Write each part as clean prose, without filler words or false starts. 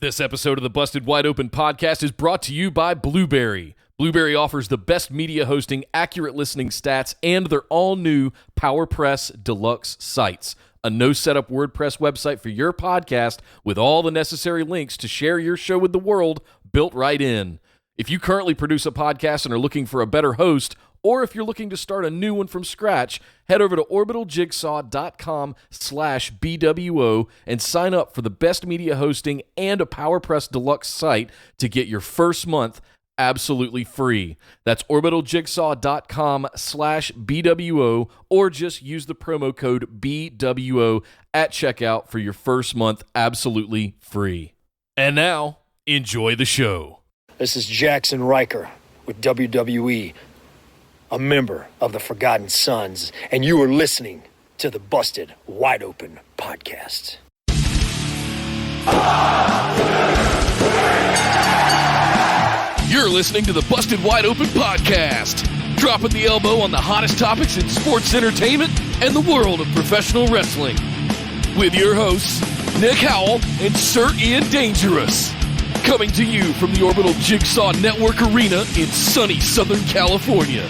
This episode of the Busted Wide Open podcast is brought to you by Blueberry. Blueberry offers the best media hosting, accurate listening stats, and their all-new PowerPress Deluxe sites. A no-setup WordPress website for your podcast with all the necessary links to share your show with the world built right in. If you currently produce a podcast and are looking for a better host, or if you're looking to start a new one from scratch, head over to orbitaljigsaw.com/BWO and sign up for the best media hosting and a PowerPress Deluxe site to get your first month absolutely free. That's orbitaljigsaw.com/BWO, or just use the promo code BWO at checkout for your first month absolutely free. And now, enjoy the show. This is Jackson Riker with WWE, a member of the Forgotten Sons, and you are listening to the Busted Wide Open podcast. You're listening to the Busted Wide Open podcast, dropping the elbow on the hottest topics in sports entertainment and the world of professional wrestling. With your hosts, Nick Howell and Sir Ian Dangerous. Coming to you from the Orbital Jigsaw Network Arena in sunny Southern California.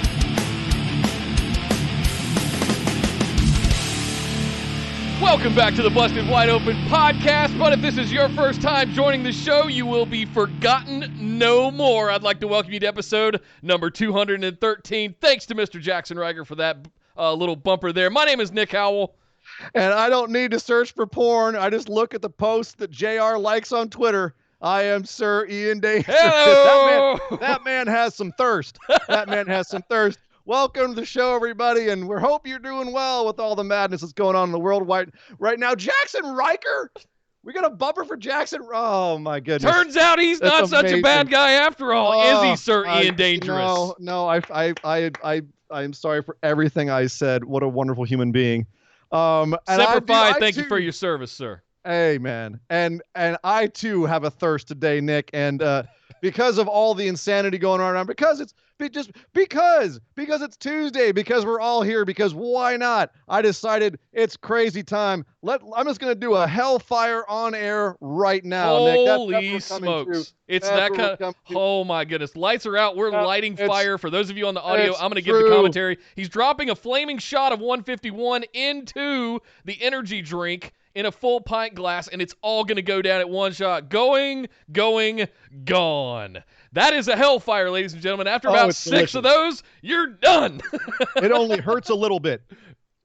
Welcome back to the Busted Wide Open podcast, but if this is your first time joining the show, you will be forgotten no more. I'd like to welcome you to episode number 213. Thanks to Mr. Jackson Riker for that little bumper there. My name is Nick Howell. And I don't need to search for porn. I just look at the posts that JR likes on Twitter. I am Sir Ian Day. That man has some thirst. That man has some thirst. Welcome to the show, everybody, and we hope you're doing well with all the madness that's going on in the world right now. Jackson Riker? We got a bumper for Jackson? Oh, my goodness. Turns out he's not such a bad guy after all, is he, Sir Ian Dangerous? No, I am sorry for everything I said. What a wonderful human being. Semper Fi, thank you for your service, sir. Hey, man. And I, too, have a thirst today, Nick. And because of all the insanity going on, because it's Tuesday, because we're all here, because why not? I decided it's crazy time. I'm just going to do a hellfire on air right now, Nick. Holy smokes. It's that kind of, oh my goodness. Lights are out. We're lighting fire. For those of you on the audio, I'm going to give the commentary. He's dropping a flaming shot of 151 into the energy drink in a full pint glass, and it's all going to go down at one shot. Going, gone. That is a hellfire, ladies and gentlemen. After about 6 of those, you're done. It only hurts a little bit.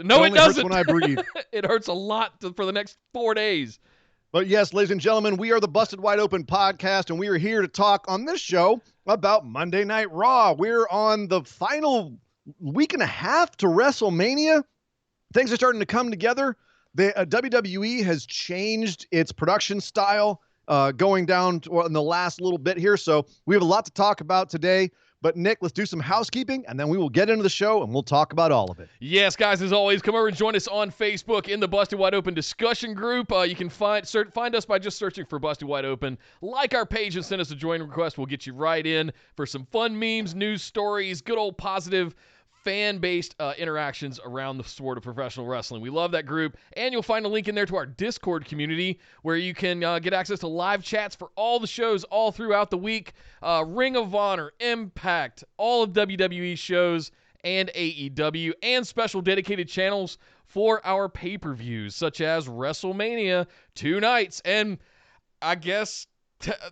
No, it doesn't. Hurts when I breathe. It hurts a lot for the next 4 days. But yes, ladies and gentlemen, we are the Busted Wide Open podcast, and we are here to talk on this show about Monday Night Raw. We're on the final week and a half to WrestleMania. Things are starting to come together. The WWE has changed its production style going down in the last little bit here. So we have a lot to talk about today. But, Nick, let's do some housekeeping, and then we will get into the show, and we'll talk about all of it. Yes, guys, as always, come over and join us on Facebook in the Busted Wide Open discussion group. You can find us by just searching for Busted Wide Open. Like our page and send us a join request. We'll get you right in for some fun memes, news stories, good old positive fan-based interactions around the sport of professional wrestling. We love that group, and you'll find a link in there to our Discord community where you can get access to live chats for all the shows all throughout the week. Ring of Honor, Impact, all of WWE shows, and AEW, and special dedicated channels for our pay-per-views, such as WrestleMania, 2 nights, and I guess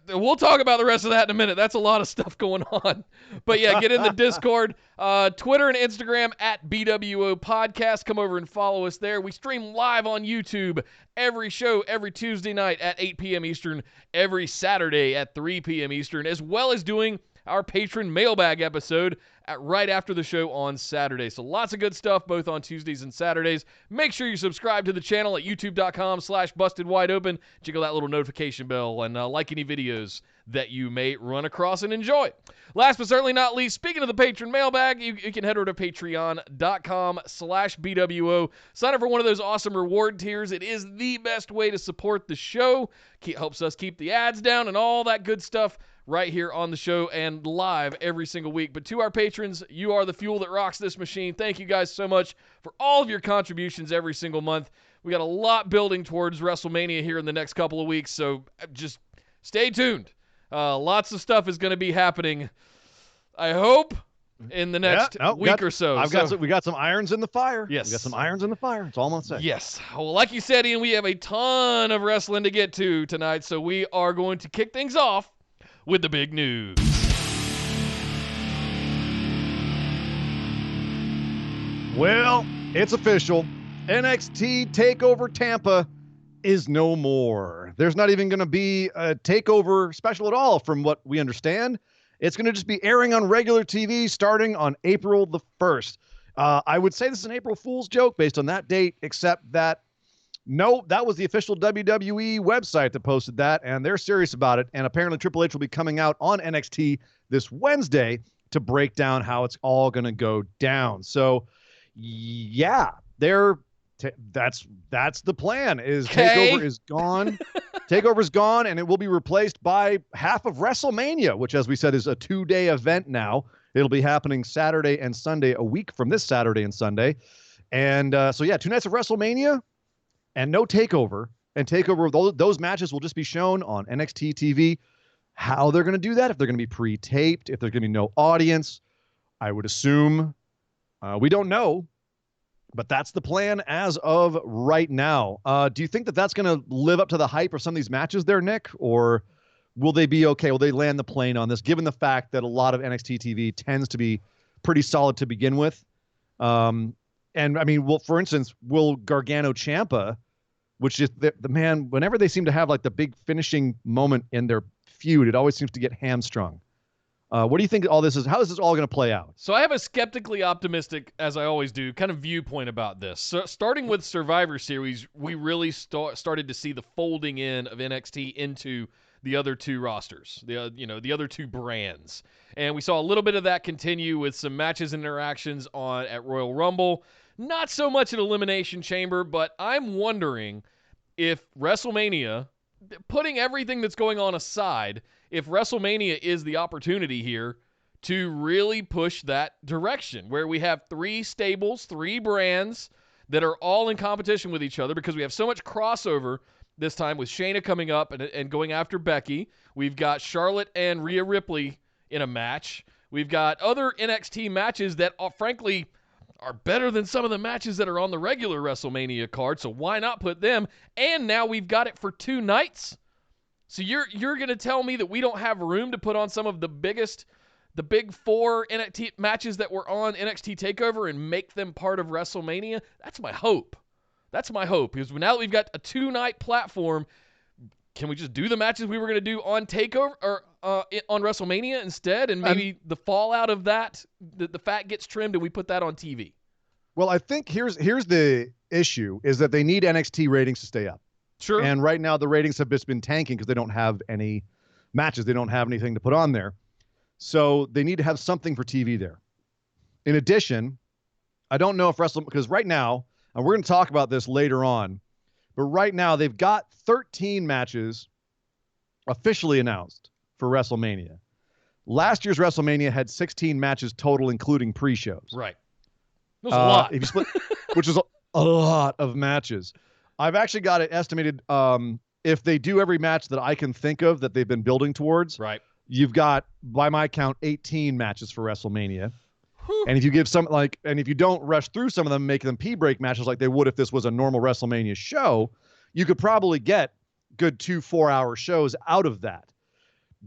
we'll talk about the rest of that in a minute. That's a lot of stuff going on. But yeah, get in the Discord, Twitter and Instagram at BWO Podcast. Come over and follow us there. We stream live on YouTube every show, every Tuesday night at 8 p.m. Eastern, every Saturday at 3 p.m. Eastern, as well as doing our patron mailbag episode right after the show on Saturday. So lots of good stuff both on Tuesdays and Saturdays. Make sure you subscribe to the channel at youtube.com/bustedwideopen. Jiggle that little notification bell and like any videos that you may run across and enjoy. Last but certainly not least, speaking of the patron mailbag, you can head over to patreon.com/BWO. Sign up for one of those awesome reward tiers. It is the best way to support the show. Helps us keep the ads down and all that good stuff right here on the show and live every single week. But to our patrons, you are the fuel that rocks this machine. Thank you guys so much for all of your contributions every single month. We got a lot building towards WrestleMania here in the next couple of weeks, so just stay tuned. Lots of stuff is going to be happening, I hope, in the next week or so. We got some irons in the fire. Yes. We got some irons in the fire. That's all I'm going to say. Yes. Well, like you said, Ian, we have a ton of wrestling to get to tonight, so we are going to kick things off with the big news. Well, it's official. NXT Takeover Tampa is no more. There's not even going to be a takeover special at all, from what we understand. It's going to just be airing on regular TV starting on April the 1st. I would say this is an April Fool's joke based on that date, except that, no, that was the official WWE website that posted that, and they're serious about it. And apparently Triple H will be coming out on NXT this Wednesday to break down how it's all going to go down. So, yeah, that's the plan. Takeover is gone. Takeover is gone, and it will be replaced by half of WrestleMania, which, as we said, is a 2-day event now. It'll be happening Saturday and Sunday, a week from this Saturday and Sunday. And so, yeah, 2 nights of WrestleMania and no Takeover. And Takeover, those matches will just be shown on NXT TV. How they're going to do that, if they're going to be pre-taped, if there's going to be no audience, I would assume. We don't know, but that's the plan as of right now. Do you think that that's going to live up to the hype of some of these matches there, Nick? Or will they be okay? Will they land the plane on this, given the fact that a lot of NXT TV tends to be pretty solid to begin with? And, I mean, well, for instance, will Gargano Ciampa, which is the man, whenever they seem to have like the big finishing moment in their feud, it always seems to get hamstrung. What do you think all this is? How is this all going to play out? So I have a skeptically optimistic, as I always do, kind of viewpoint about this. So starting with Survivor Series, we really started to see the folding in of NXT into the other two rosters, the other two brands. And we saw a little bit of that continue with some matches and interactions at Royal Rumble. Not so much an Elimination Chamber, but I'm wondering if WrestleMania, putting everything that's going on aside, if WrestleMania is the opportunity here to really push that direction, where we have 3 stables, 3 brands that are all in competition with each other, because we have so much crossover this time with Shayna coming up and going after Becky. We've got Charlotte and Rhea Ripley in a match. We've got other NXT matches that, frankly, are better than some of the matches that are on the regular WrestleMania card, so why not put them? And now we've got it for 2 nights. So you're going to tell me that we don't have room to put on some of the big 4 NXT matches that were on NXT TakeOver and make them part of WrestleMania? That's my hope. That's my hope, because now that we've got a 2-night platform, can we just do the matches we were going to do on TakeOver or on WrestleMania instead, and maybe the fallout of that, the fat gets trimmed and we put that on TV? Well, I think here's the issue, is that they need NXT ratings to stay up. Sure. And right now the ratings have just been tanking because they don't have any matches. They don't have anything to put on there. So they need to have something for TV there. In addition, I don't know if because right now, and we're going to talk about this later on, but right now they've got 13 matches officially announced for WrestleMania. Last year's WrestleMania had 16 matches total, including pre-shows. Right. That was a lot. If you split, which is a lot of matches. I've actually got it estimated, if they do every match that I can think of that they've been building towards, right, you've got, by my count, 18 matches for WrestleMania. And if you give and if you don't rush through some of them, make them P-break matches like they would if this was a normal WrestleMania show, you could probably get good 2 4-hour shows out of that.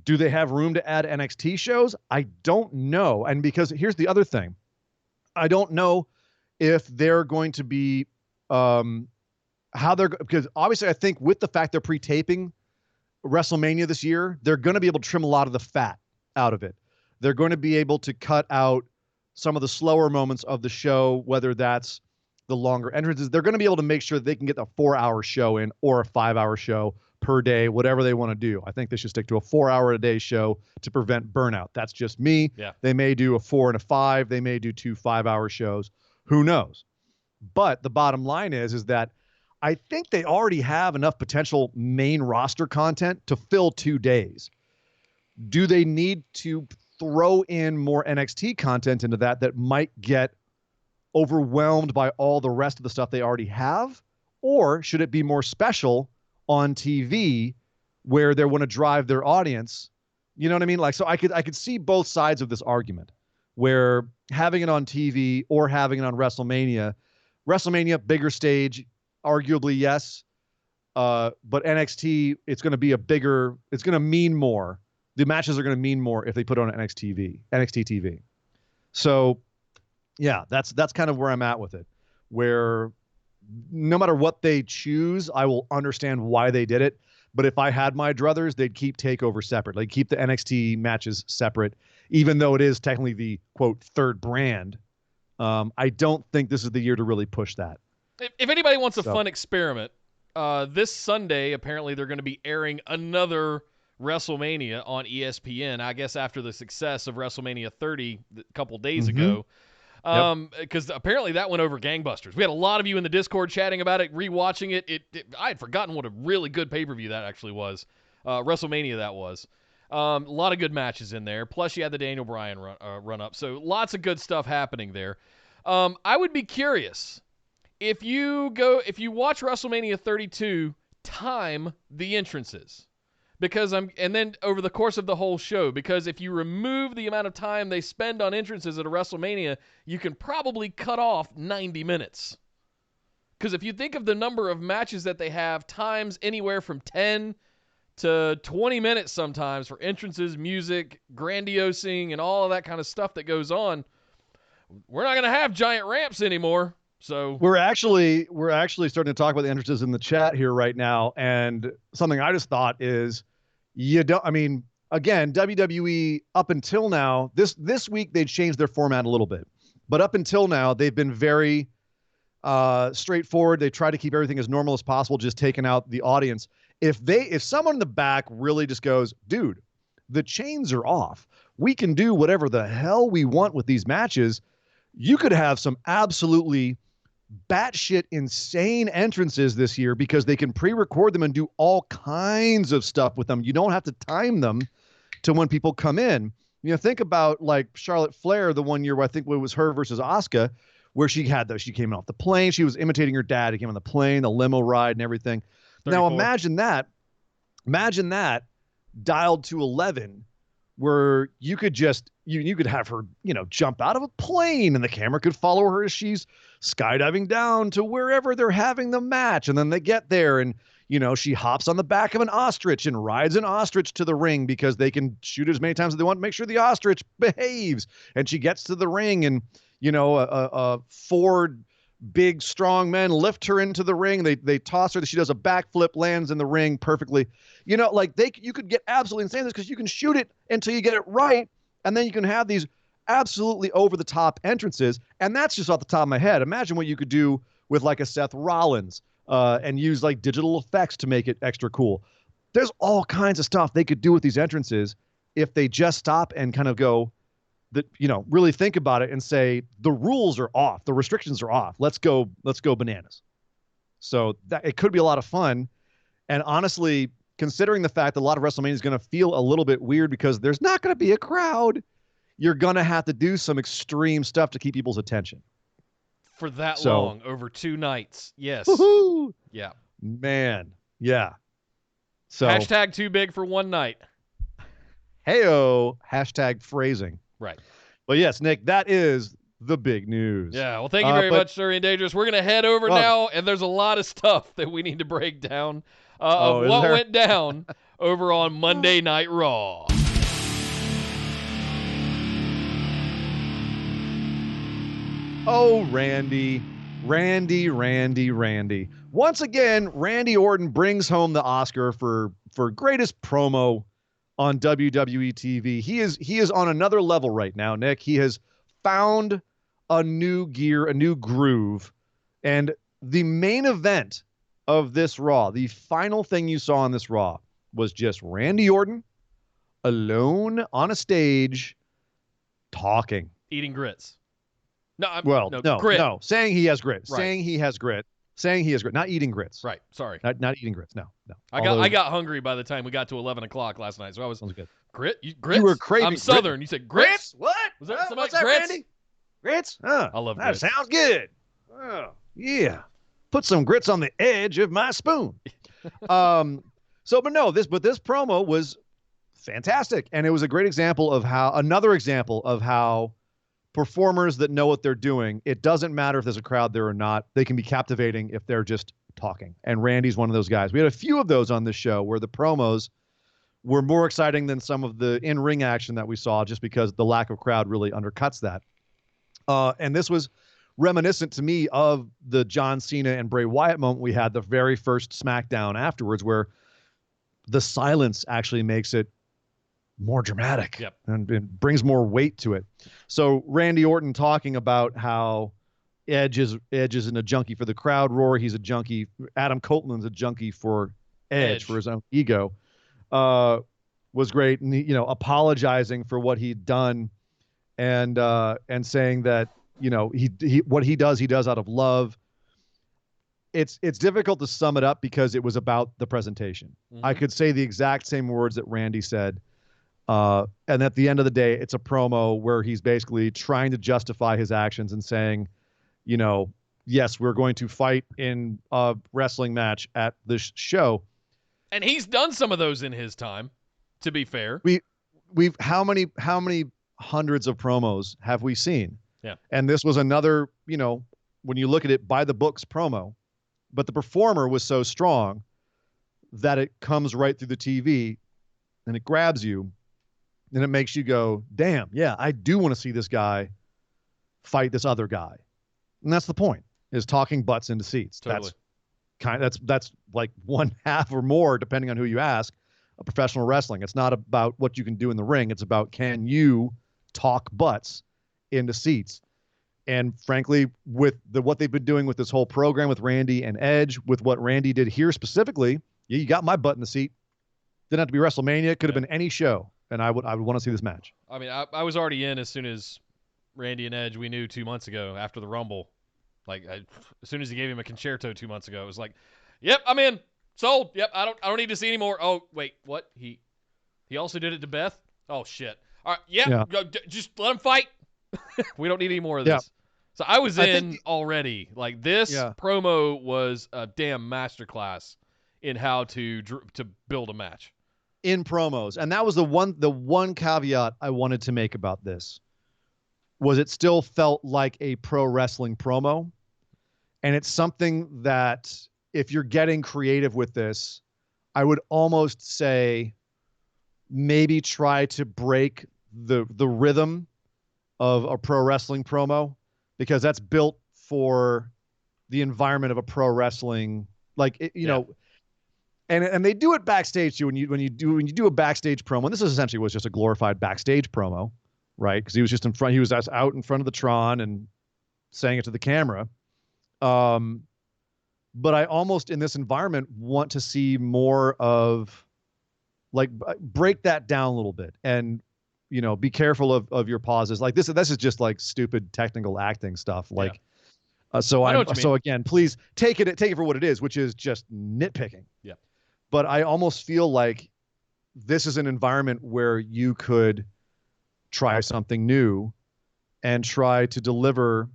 Do they have room to add NXT shows? I don't know. And because here's the other thing. I don't know if they're going to be, because obviously I think with the fact they're pre-taping WrestleMania this year, they're going to be able to trim a lot of the fat out of it. They're going to be able to cut out some of the slower moments of the show, whether that's the longer entrances. They're going to be able to make sure that they can get a 4-hour show in or a 5-hour show per day, whatever they want to do. I think they should stick to a 4-hour-a-day show to prevent burnout. That's just me. Yeah. They may do a 4 and a 5. They may do 2 5-hour shows. Who knows? But the bottom line is that I think they already have enough potential main roster content to fill 2 days. Do they need to throw in more NXT content into that might get overwhelmed by all the rest of the stuff they already have? Or should it be more special on TV where they want to drive their audience. You know what I mean? Like, so I could see both sides of this argument, where having it on TV or having it on WrestleMania, bigger stage, arguably yes. But NXT, it's going to mean more. The matches are going to mean more if they put it on NXT TV. So yeah, that's kind of where I'm at with it, where no matter what they choose, I will understand why they did it. But if I had my druthers, they'd keep TakeOver separate. Like, keep the NXT matches separate, even though it is technically the, quote, third brand. I don't think this is the year to really push that. If anybody wants a fun experiment, this Sunday, apparently they're going to be airing another WrestleMania on ESPN, I guess after the success of WrestleMania 30 a couple days ago. Because apparently that went over gangbusters. We had a lot of you in the Discord chatting about it, rewatching it. I had forgotten what a really good pay-per-view that actually was. WrestleMania that was. A lot of good matches in there. Plus you had the Daniel Bryan run up. So lots of good stuff happening there. I would be curious if you watch WrestleMania 32, time the entrances. And then over the course of the whole show, because if you remove the amount of time they spend on entrances at a WrestleMania, you can probably cut off 90 minutes. Because if you think of the number of matches that they have, times anywhere from 10 to 20 minutes sometimes for entrances, music, grandiosing, and all of that kind of stuff that goes on, we're not going to have giant ramps anymore. So we're actually starting to talk about the entrances in the chat here right now, and something I just thought is, again, WWE up until now, this week they changed their format a little bit, but up until now they've been very straightforward. They try to keep everything as normal as possible, just taking out the audience. If someone in the back really just goes, dude, the chains are off, we can do whatever the hell we want with these matches, you could have some absolutely batshit insane entrances this year, because they can pre-record them and do all kinds of stuff with them. You don't have to time them to when people come in. You know, think about like Charlotte Flair, the one year where I think it was her versus Asuka, where she came off the plane. She was imitating her dad. He came on the plane, the limo ride and everything. 34. Now imagine that dialed to 11, where you could just, you could have her, jump out of a plane and the camera could follow her as she's skydiving down to wherever they're having the match. And then they get there and, she hops on the back of an ostrich and rides an ostrich to the ring, because they can shoot as many times as they want to make sure the ostrich behaves. And she gets to the ring and, four big, strong men lift her into the ring. They toss her. She does a backflip, lands in the ring perfectly. You could get absolutely insane this, because you can shoot it until you get it right. And then you can have these absolutely over-the-top entrances. And that's just off the top of my head. Imagine what you could do with like a Seth Rollins and use like digital effects to make it extra cool. There's all kinds of stuff they could do with these entrances if they just stop and kind of go, really think about it and say, the rules are off. The restrictions are off. Let's go bananas. So that it could be a lot of fun. And honestly, considering the fact that a lot of WrestleMania is going to feel a little bit weird because there's not going to be a crowd, you're going to have to do some extreme stuff to keep people's attention. For that long, over 2 nights. Yes. Woohoo! Yeah. Man. Yeah. So hashtag too big for one night. Heyo. Hashtag phrasing. Right. But yes, Nick, that is the big news. Yeah. Well, thank you very much, Sir Ian Dangerous. We're going to head over now, and there's a lot of stuff that we need to break down of what went down over on Monday Night Raw. Oh, Randy. Once again, Randy Orton brings home the Oscar for greatest promo on WWE TV. He is on another level right now, Nick. He has found a new gear, a new groove. And the main event of this Raw, the final thing you saw on this Raw, was just Randy Orton alone on a stage talking. Eating grits. No, grit. No. Saying he has grit. Right. Saying he has grit. Not eating grits. Right. Sorry. Not eating grits. No. I got hungry by the time we got to 11 o'clock last night, so I was good. Grit. Grits. You were craving. I'm Southern. You said grits. What? Was that what's that, grits? Randy? Grits? Oh, I love that grits. sounds good. Oh, yeah. Put some grits on the edge of my spoon. But this promo was fantastic. And it was a great example of how performers that know what they're doing, it doesn't matter if there's a crowd there or not. They can be captivating if they're just talking. And Randy's one of those guys. We had a few of those on this show where the promos were more exciting than some of the in-ring action that we saw, just because the lack of crowd really undercuts that. And this was reminiscent to me of the John Cena and Bray Wyatt moment we had the very first SmackDown afterwards, where the silence actually makes it more dramatic. Yep. And it brings more weight to it. So Randy Orton talking about how Edge isn't a junkie for the crowd roar. He's a junkie. Adam Copeland's a junkie for Edge. For his own ego. Was great. And he, apologizing for what he'd done and saying that, he what he does out of love. It's difficult to sum it up because it was about the presentation. Mm-hmm. I could say the exact same words that Randy said. And at the end of the day, it's a promo where he's basically trying to justify his actions and saying, yes, we're going to fight in a wrestling match at this show. And he's done some of those in his time, to be fair. We've how many hundreds of promos have we seen? Yeah. And this was another, when you look at it, by the books promo, but the performer was so strong that it comes right through the TV and it grabs you and it makes you go, damn, yeah, I do want to see this guy fight this other guy. And that's the point, is talking butts into seats. Totally. That's like one half or more, depending on who you ask, of professional wrestling. It's not about what you can do in the ring. It's about, can you talk butts into seats? And frankly, with what they've been doing with this whole program with Randy and Edge, with what Randy did here specifically, you got my butt in the seat. Didn't have to be WrestleMania. It could have been any show, and I would want to see this match. I mean, I was already in as soon as Randy and Edge, we knew 2 months ago after the Rumble. Like, as soon as he gave him a concerto 2 months ago, it was like, yep, I'm in. Sold. Yep, I don't need to see anymore. Oh, wait, what? He also did it to Beth? Oh, shit. All right, yeah. Just let him fight. We don't need any more of this. Yeah. So I was in already. Like, this promo was a damn masterclass in how to build a match. In promos. And that was the one caveat I wanted to make about this, was it still felt like a pro wrestling promo. And it's something that, if you're getting creative with this, I would almost say maybe try to break the rhythm of a pro wrestling promo, because that's built for the environment of a pro wrestling, and they do it backstage too. When you do a backstage promo, and this essentially was just a glorified backstage promo, right? Because he was just in front, he was out in front of the Tron and saying it to the camera. But I almost, in this environment, want to see more of, like, break that down a little bit and, be careful of your pauses. Like, this is just like stupid technical acting stuff. Like, so again, please take it for what it is, which is just nitpicking. Yeah. But I almost feel like this is an environment where you could try something new and try to deliver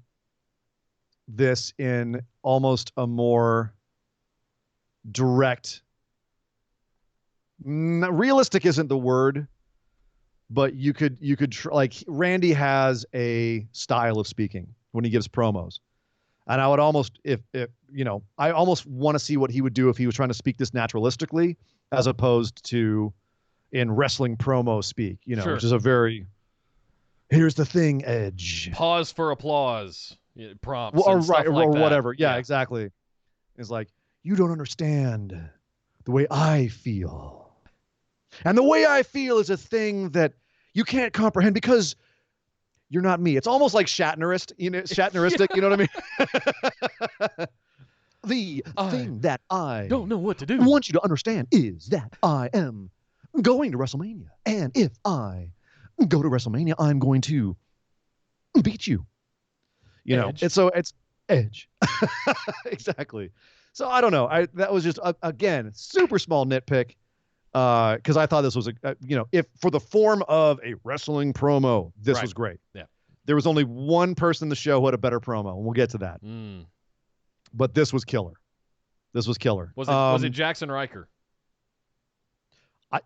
this in almost a more direct, realistic isn't the word, but you could like, Randy has a style of speaking when he gives promos. And I would almost, I almost want to see what he would do if he was trying to speak this naturalistically, as opposed to in wrestling promo speak, sure, which is a very, here's the thing, Edge. Pause for applause. Prompts or and stuff like that. Whatever. Yeah, exactly. It's like, you don't understand the way I feel. And the way I feel is a thing that you can't comprehend because you're not me. It's almost like Shatneristic, you know what I mean? The thing that I don't know what to do. Want you to understand is that I am going to WrestleMania. And if I go to WrestleMania, I'm going to beat you. Edge. And so it's Edge. Exactly. So I don't know. That was just, again, super small nitpick, because I thought this was if for the form of a wrestling promo, this was great. Yeah. There was only one person in the show who had a better promo, and we'll get to that. But this was killer. Was it Jackson Riker?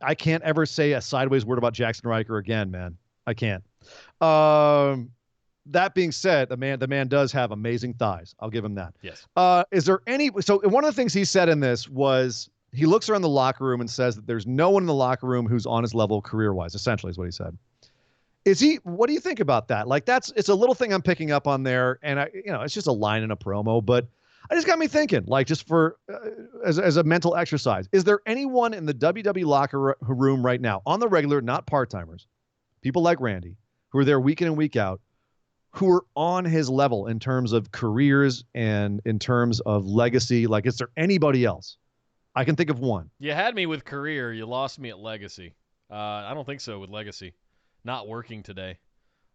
I can't ever say a sideways word about Jackson Riker again, man. I can't. That being said, the man does have amazing thighs. I'll give him that. Yes. Is there any? So one of the things he said in this was he looks around the locker room and says that there's no one in the locker room who's on his level career-wise. Essentially, is what he said. Is he? What do you think about that? Like it's a little thing I'm picking up on there, and it's just a line in a promo, but I just got me thinking, like just for as a mental exercise. Is there anyone in the WWE locker room right now on the regular, not part-timers, people like Randy, who are there week in and week out, who are on his level in terms of careers and in terms of legacy? Like, is there anybody else? I can think of one. You had me with career. You lost me at legacy. I don't think so with legacy. Not working today.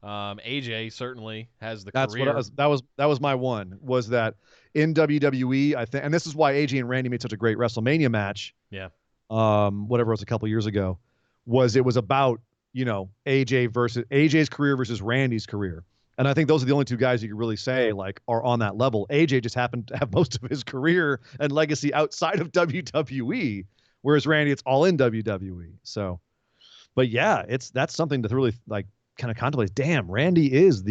AJ certainly has the career. That was my one, was that in WWE, I think, and this is why AJ and Randy made such a great WrestleMania match. Yeah. Whatever it was a couple years ago, it was about, AJ's career versus Randy's career. And I think those are the only two guys you could really say like are on that level. AJ just happened to have most of his career and legacy outside of WWE, whereas Randy, it's all in WWE. So, but yeah, that's something to really like kind of contemplate. Damn, Randy is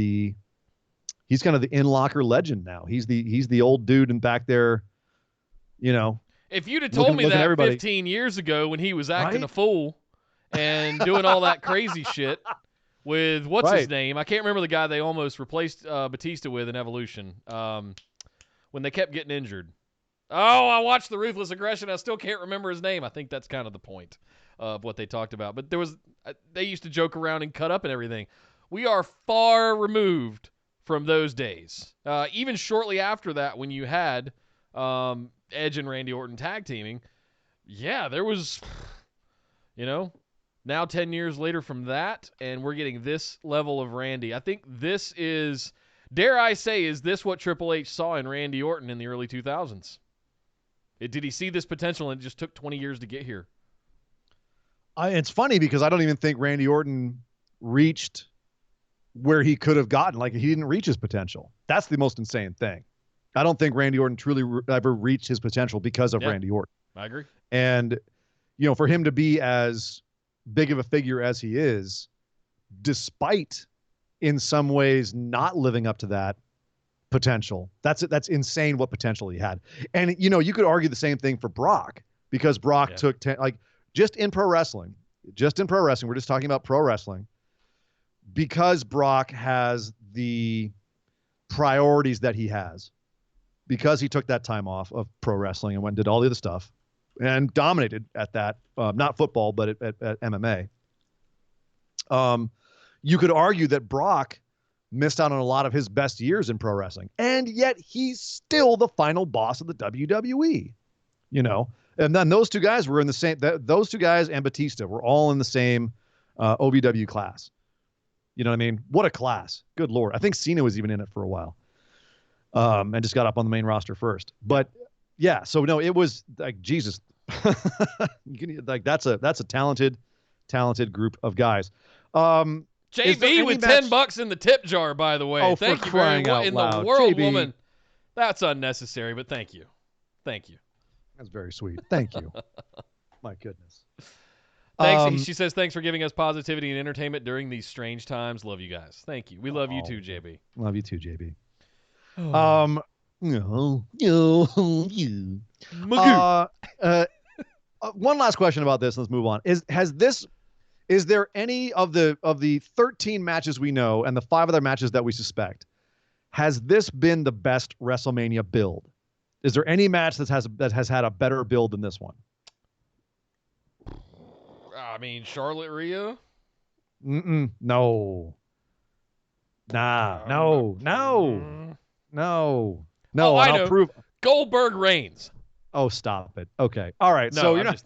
he's kind of the in-locker legend now. He's the old dude in back there, If you'd have told me that 15 years ago when he was acting a fool and doing all that crazy shit with what's his name? I can't remember the guy they almost replaced Batista with in Evolution when they kept getting injured. Oh, I watched the Ruthless Aggression. I still can't remember his name. I think that's kind of the point of what they talked about. But they used to joke around and cut up and everything. We are far removed from those days. Even shortly after that, when you had Edge and Randy Orton tag teaming, yeah, there was, now 10 years later from that, and we're getting this level of Randy. I think this is, dare I say, is this what Triple H saw in Randy Orton in the early 2000s? Did he see this potential and it just took 20 years to get here? It's funny because I don't even think Randy Orton reached where he could have gotten. Like, he didn't reach his potential. That's the most insane thing. I don't think Randy Orton truly ever reached his potential because of Randy Orton. I agree. And, for him to be as big of a figure as he is, despite in some ways not living up to that potential, that's insane what potential he had. And, you could argue the same thing for Brock, because Brock took 10, like, just in pro wrestling, we're just talking about pro wrestling, because Brock has the priorities that he has, because he took that time off of pro wrestling and went and did all the other stuff and dominated at that, not football, but at MMA. You could argue that Brock missed out on a lot of his best years in pro wrestling, and yet he's still the final boss of the WWE, And then those two guys were in the same, those two guys and Batista were all in the same OVW class. You know what I mean? What a class. Good Lord. I think Cena was even in it for a while. And just got up on the main roster first. But yeah, so no, it was like, Jesus. Like that's a talented group of guys. JB with $10 in the tip jar, by the way. Oh, thank you very much. much. In the world, JB, woman. That's unnecessary, but thank you. That's very sweet. Thank you. My goodness. Thanks. She says, thanks for giving us positivity and entertainment during these strange times. Love you guys. Thank you. We love you too, JB. Love you too, JB. One last question about this. Let's move on. Is there any of the 13 matches we know and the 5 other matches that we suspect, has this been the best WrestleMania build? Is there any match that has had a better build than this one? I mean, Charlotte Rhea? No. No. Oh, I know. Prove Goldberg Reigns. Oh, stop it. Okay. All right. No, So if you're not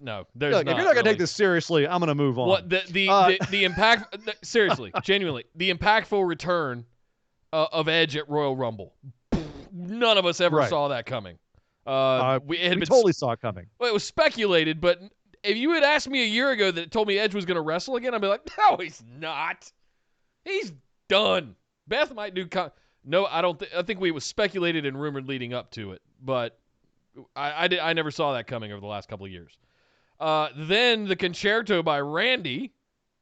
going to take this seriously, I'm going to move on. What the impact? Seriously, genuinely, the impactful return of Edge at Royal Rumble. None of us ever saw that coming. We totally saw it coming. Well, it was speculated, but if you had asked me a year ago that it told me Edge was going to wrestle again, I'd be like, no, he's not. He's done. Beth might do. No, I don't. I think we was speculated and rumored leading up to it, but I never saw that coming over the last couple of years. Then the concerto by Randy,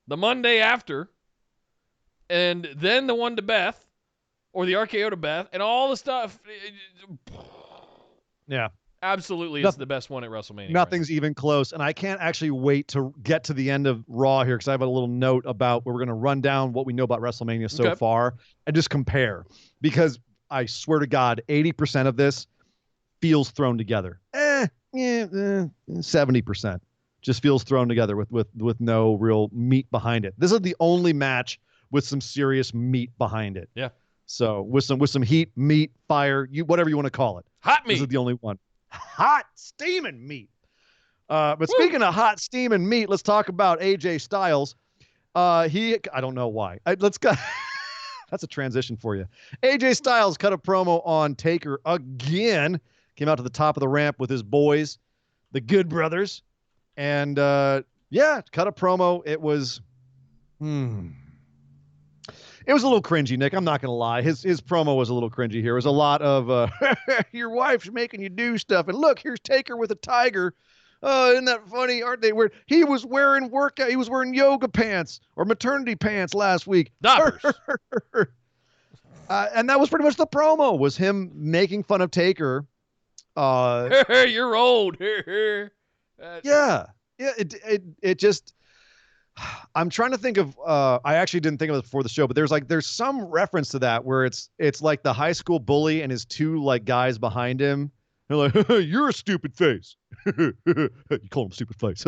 the Monday after, and then the one to Beth, or the RKO to Beth, and all the stuff. Yeah. Absolutely, it's the best one at WrestleMania. Nothing's even close, and I can't actually wait to get to the end of Raw here because I have a little note about where we're going to run down what we know about WrestleMania so far and just compare. Because I swear to God, 80% of this feels thrown together. 70% just feels thrown together with no real meat behind it. This is the only match with some serious meat behind it. Yeah. So with some heat, meat, fire, whatever you want to call it. Hot meat. This is the only one. Hot steaming meat. But speaking of hot steaming meat, let's talk about AJ Styles. I don't know why. Let's go. That's a transition for you. AJ Styles cut a promo on Taker again. Came out to the top of the ramp with his boys, the Good Brothers, and cut a promo. It was, It was a little cringy, Nick. I'm not going to lie. His promo was a little cringy here. It was a lot of, your wife's making you do stuff. And look, here's Taker with a tiger. Isn't that funny? Aren't they weird? He was wearing yoga pants or maternity pants last week. Doppers. And that was pretty much the promo, was him making fun of Taker. You're old. Yeah. It just... I'm trying to think of, I actually didn't think of it before the show, but there's some reference to that where it's like the high school bully and his two like guys behind him. They're like, you're a stupid face. You call him stupid face.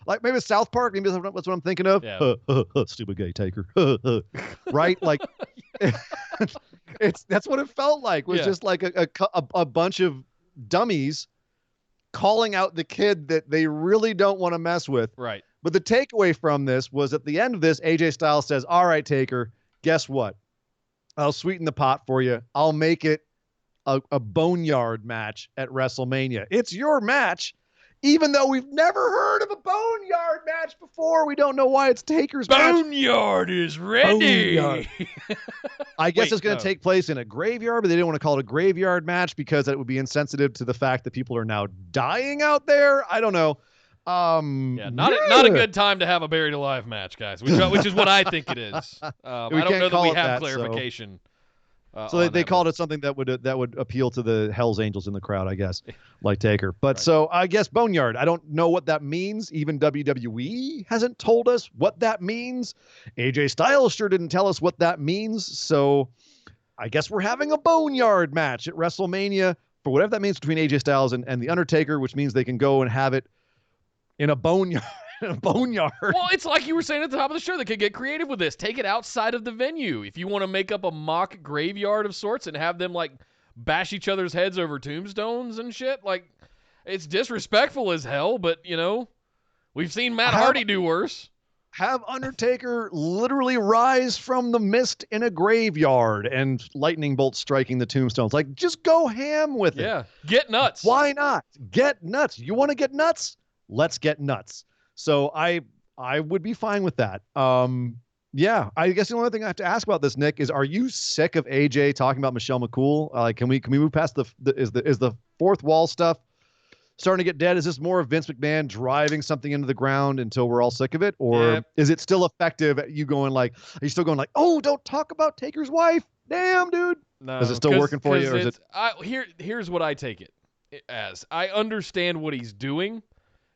Like maybe it's South Park. Maybe that's what I'm thinking of. Yeah. Stupid gay Taker. Right? Like that's what it felt like. Was just like a bunch of dummies calling out the kid that they really don't want to mess with. Right. But the takeaway from this was at the end of this, AJ Styles says, all right, Taker, guess what? I'll sweeten the pot for you. I'll make it a boneyard match at WrestleMania. It's your match. Even though we've never heard of a boneyard match before, we don't know why it's Taker's match. Boneyard is ready. Boneyard. I guess it's going to take place in a graveyard, but they didn't want to call it a graveyard match because that would be insensitive to the fact that people are now dying out there. I don't know. Not a good time to have a buried alive match, guys, which is what I think it is. I don't know that we have clarification. So they called it something that would appeal to the Hell's Angels in the crowd, I guess, like Taker. But so I guess boneyard. I don't know what that means. Even WWE hasn't told us what that means. AJ Styles sure didn't tell us what that means. So I guess we're having a boneyard match at WrestleMania for whatever that means between AJ Styles and the Undertaker, which means they can go and have it in a boneyard. Well, it's like you were saying at the top of the show. They could get creative with this. Take it outside of the venue. If you want to make up a mock graveyard of sorts and have them like bash each other's heads over tombstones and shit, like it's disrespectful as hell. But we've seen Matt Hardy do worse. Have Undertaker literally rise from the mist in a graveyard and lightning bolts striking the tombstones. Like, just go ham with it. Yeah, get nuts. Why not? Get nuts. You want to get nuts? Let's get nuts. So I would be fine with that. Yeah, I guess the only thing I have to ask about this, Nick, is are you sick of AJ talking about Michelle McCool? Can we move past is the fourth wall stuff starting to get dead? Is this more of Vince McMahon driving something into the ground until we're all sick of it? Or is it still effective at you going like, are you still going like, oh, don't talk about Taker's wife? Damn, dude. No, is it still working for you? Or is it? Here's what I take it as. I understand what he's doing.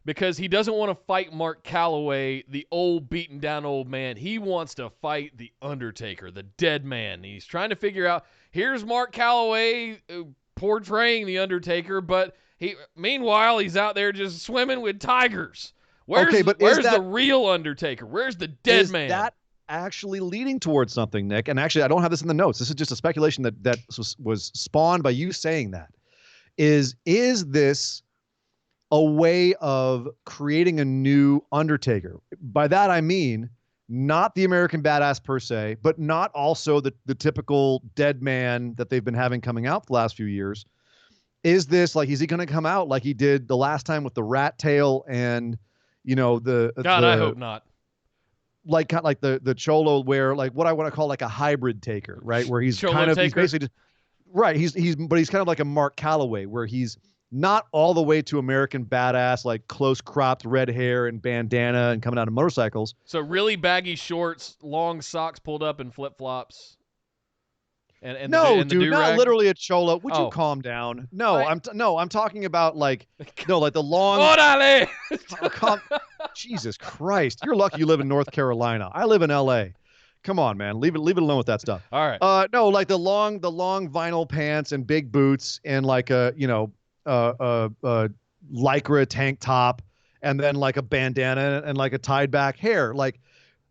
Because he doesn't want to fight Mark Calloway, the old beaten down old man. He wants to fight the Undertaker, the dead man. He's trying to figure out, here's Mark Calloway portraying the Undertaker, but meanwhile he's out there just swimming with tigers. Where's the real Undertaker? Where's the dead man? Is that actually leading towards something, Nick? And actually, I don't have this in the notes. This is just a speculation that was spawned by you saying that. Is this a way of creating a new Undertaker? By that I mean not the American Badass per se, but not also the typical dead man that they've been having coming out the last few years. Is this like, is he going to come out like he did the last time with the rat tail and I hope not. Like the Cholo, where like what I want to call like a hybrid Taker, right? Where he's Cholo kind of Taker. he's basically just, right. He's kind of like a Mark Calloway, where he's not all the way to American Badass, like close cropped red hair and bandana and coming out of motorcycles. So really baggy shorts, long socks pulled up and flip flops. And no, the dude, not do-rag? literally a cholo. Would you Oh. calm down? No, I- I'm talking about like the long. Orale! Jesus Christ, you're lucky you live in North Carolina. I live in L.A. Come on, man, leave it alone with that stuff. All right. No, like the long vinyl pants and big boots and like a lycra tank top and then like a bandana and like a tied back hair. Like,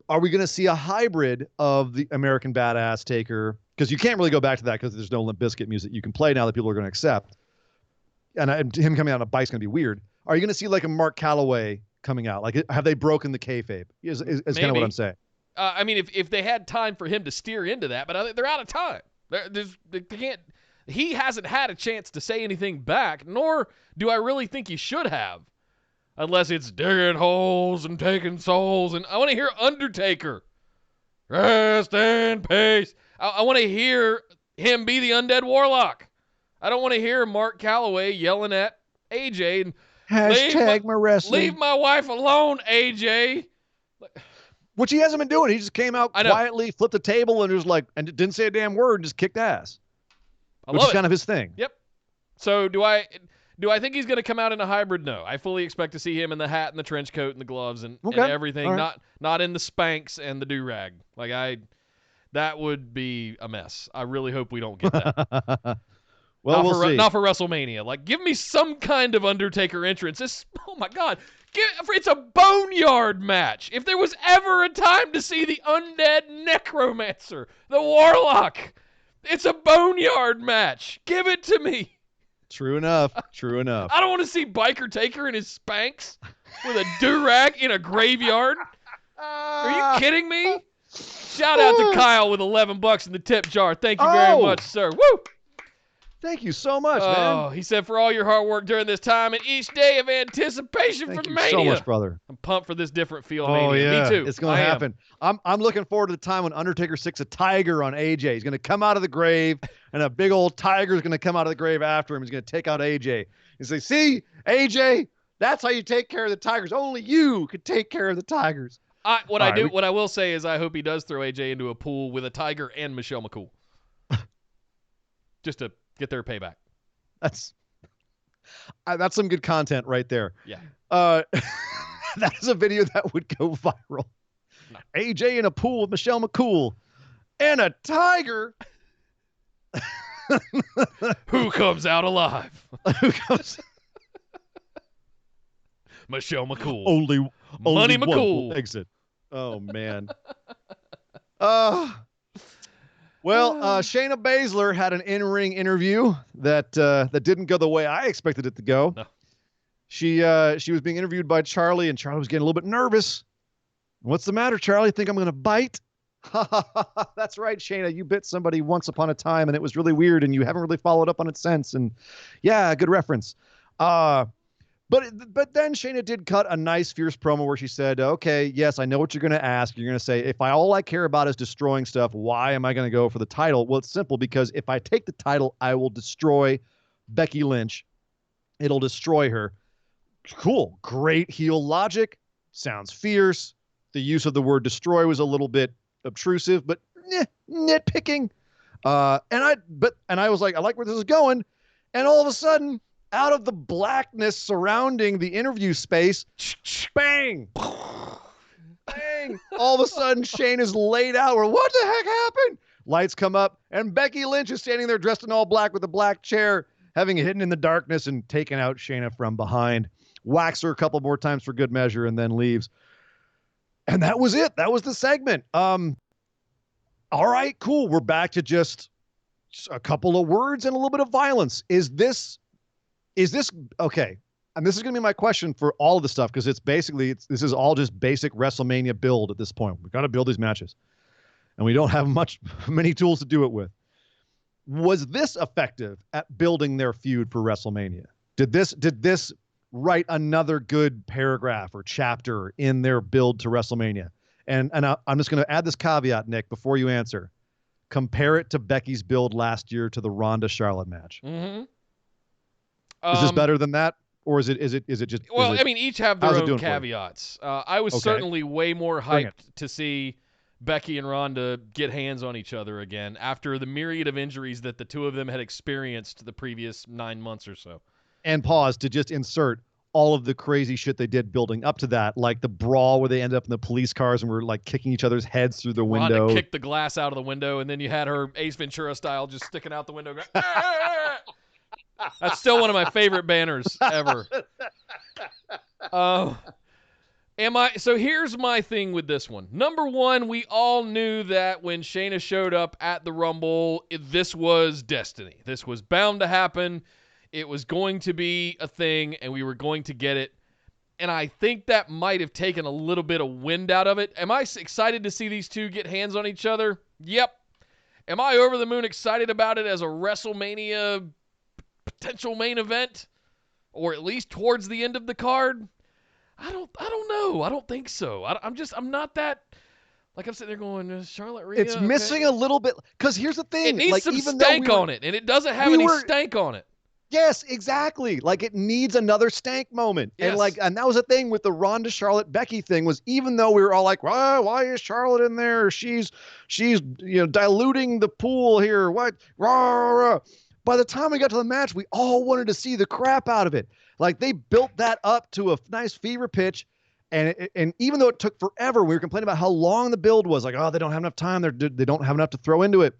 are we going to see a hybrid of the American Badass Taker? Because you can't really go back to that because there's no Limp Bizkit music you can play now that people are going to accept. And him coming out on a bike's going to be weird. Are you going to see like a Mark Calloway coming out? Like, have they broken the kayfabe? Is kind of what I'm saying. I mean, if they had time for him to steer into that, but they're out of time. They can't. He hasn't had a chance to say anything back, nor do I really think he should have, unless it's digging holes and taking souls. And I want to hear Undertaker, rest in peace. I want to hear him be the undead warlock. I don't want to hear Mark Calloway yelling at AJ and leave my wife alone, AJ. Which he hasn't been doing. He just came out quietly, flipped the table, and was like, and didn't say a damn word, and just kicked ass. Which is kind of his thing. Yep. So do I think he's going to come out in a hybrid? No. I fully expect to see him in the hat and the trench coat and the gloves and everything. Right. Not in the Spanx and the do-rag. That would be a mess. I really hope we don't get that. Well, we'll see. Not for WrestleMania. Like, give me some kind of Undertaker entrance. Oh my God. It's a boneyard match. If there was ever a time to see the undead necromancer, the warlock, it's a boneyard match. Give it to me. True enough. True enough. I don't want to see Biker Taker in his Spanx with a do-rag in a graveyard. Are you kidding me? Shout out to Kyle with $11 in the tip jar. Thank you very much, sir. Woo! Thank you so much, man. He said, for all your hard work during this time and each day of anticipation for Mania. Thank you so much, brother. I'm pumped for this different feel of Mania. Mania. Me too. It's going to happen. I'm looking forward to the time when Undertaker sticks a tiger on AJ. He's going to come out of the grave, and a big old tiger is going to come out of the grave after him. He's going to take out AJ. And say, see, AJ, that's how you take care of the tigers. Only you could take care of the tigers. What I will say is I hope he does throw AJ into a pool with a tiger and Michelle McCool. Just to get their payback. That's some good content right there. Yeah. That's a video that would go viral. No. AJ in a pool with Michelle McCool and a tiger. Who comes out alive? Who comes? Michelle McCool. Only Money one McCool. Exit. Oh man. Well, Shayna Baszler had an in-ring interview that didn't go the way I expected it to go. No. She was being interviewed by Charlie, and Charlie was getting a little bit nervous. What's the matter, Charlie? Think I'm going to bite? That's right, Shayna. You bit somebody once upon a time, and it was really weird, and you haven't really followed up on it since. And yeah, good reference. But then Shayna did cut a nice, fierce promo where she said, okay, yes, I know what you're going to ask. You're going to say, if all I care about is destroying stuff, why am I going to go for the title? Well, it's simple, because if I take the title, I will destroy Becky Lynch. It'll destroy her. Cool. Great heel logic. Sounds fierce. The use of the word destroy was a little bit obtrusive, but nitpicking. And I was like, I like where this is going. And all of a sudden, out of the blackness surrounding the interview space, bang, bang. All of a sudden, Shane is laid out. What the heck happened? Lights come up, and Becky Lynch is standing there dressed in all black with a black chair, having it hidden in the darkness and taking out Shayna from behind. Whacks her a couple more times for good measure and then leaves. And that was it. That was the segment. All right, cool. We're back to just a couple of words and a little bit of violence. Is this okay? And this is going to be my question for all of the stuff, because this is all just basic WrestleMania build at this point. We've got to build these matches, and we don't have many tools to do it with. Was this effective at building their feud for WrestleMania? Did this write another good paragraph or chapter in their build to WrestleMania? And I'm just going to add this caveat, Nick, before you answer. Compare it to Becky's build last year to the Ronda Charlotte match. Mm-hmm. Is this better than that? Or is it just? Well, I mean, each have their own doing caveats. I was certainly way more hyped to see Becky and Ronda get hands on each other again after the myriad of injuries that the two of them had experienced the previous 9 months or so. And pause to just insert all of the crazy shit they did building up to that, like the brawl where they ended up in the police cars and were like kicking each other's heads through the window. Ronda kicked the glass out of the window, and then you had her Ace Ventura style just sticking out the window. Going, "Ah!" That's still one of my favorite banners ever. So here's my thing with this one. Number one, we all knew that when Shayna showed up at the Rumble, this was destiny. This was bound to happen. It was going to be a thing, and we were going to get it. And I think that might have taken a little bit of wind out of it. Am I excited to see these two get hands on each other? Yep. Am I over the moon excited about it as a WrestleMania potential main event? Or at least towards the end of the card? I don't know. I don't think so. I'm not that. Like I'm sitting there going, Charlotte Rhea. It's missing a little bit. Because here's the thing. It needs like, some even stank on it, and it doesn't have any stank on it. Yes, exactly. Like it needs another stank moment. Yes. And that was the thing with the Ronda Charlotte Becky thing was even though we were all like, why is Charlotte in there? She's diluting the pool here. What? By the time we got to the match, we all wanted to see the crap out of it. Like they built that up to a nice fever pitch. And even though it took forever, we were complaining about how long the build was. Like, they don't have enough time. They don't have enough to throw into it.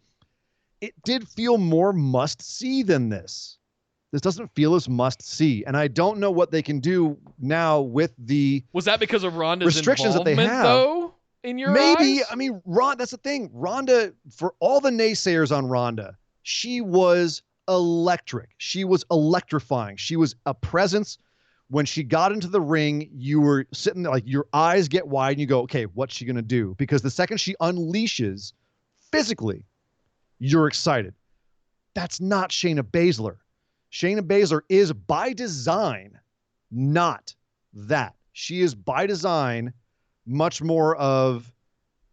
It did feel more must-see than this. This doesn't feel as must-see. And I don't know what they can do now with the Was that because of Ronda's restrictions that they have, though, in your maybe, eyes? I mean, that's the thing. Ronda, for all the naysayers on Ronda, she was electric. She was electrifying. She was a presence. When she got into the ring, you were sitting there, like your eyes get wide and you go, okay, what's she going to do? Because the second she unleashes physically, you're excited. That's not Shayna Baszler. Shayna Baszler is by design not that. She is by design much more of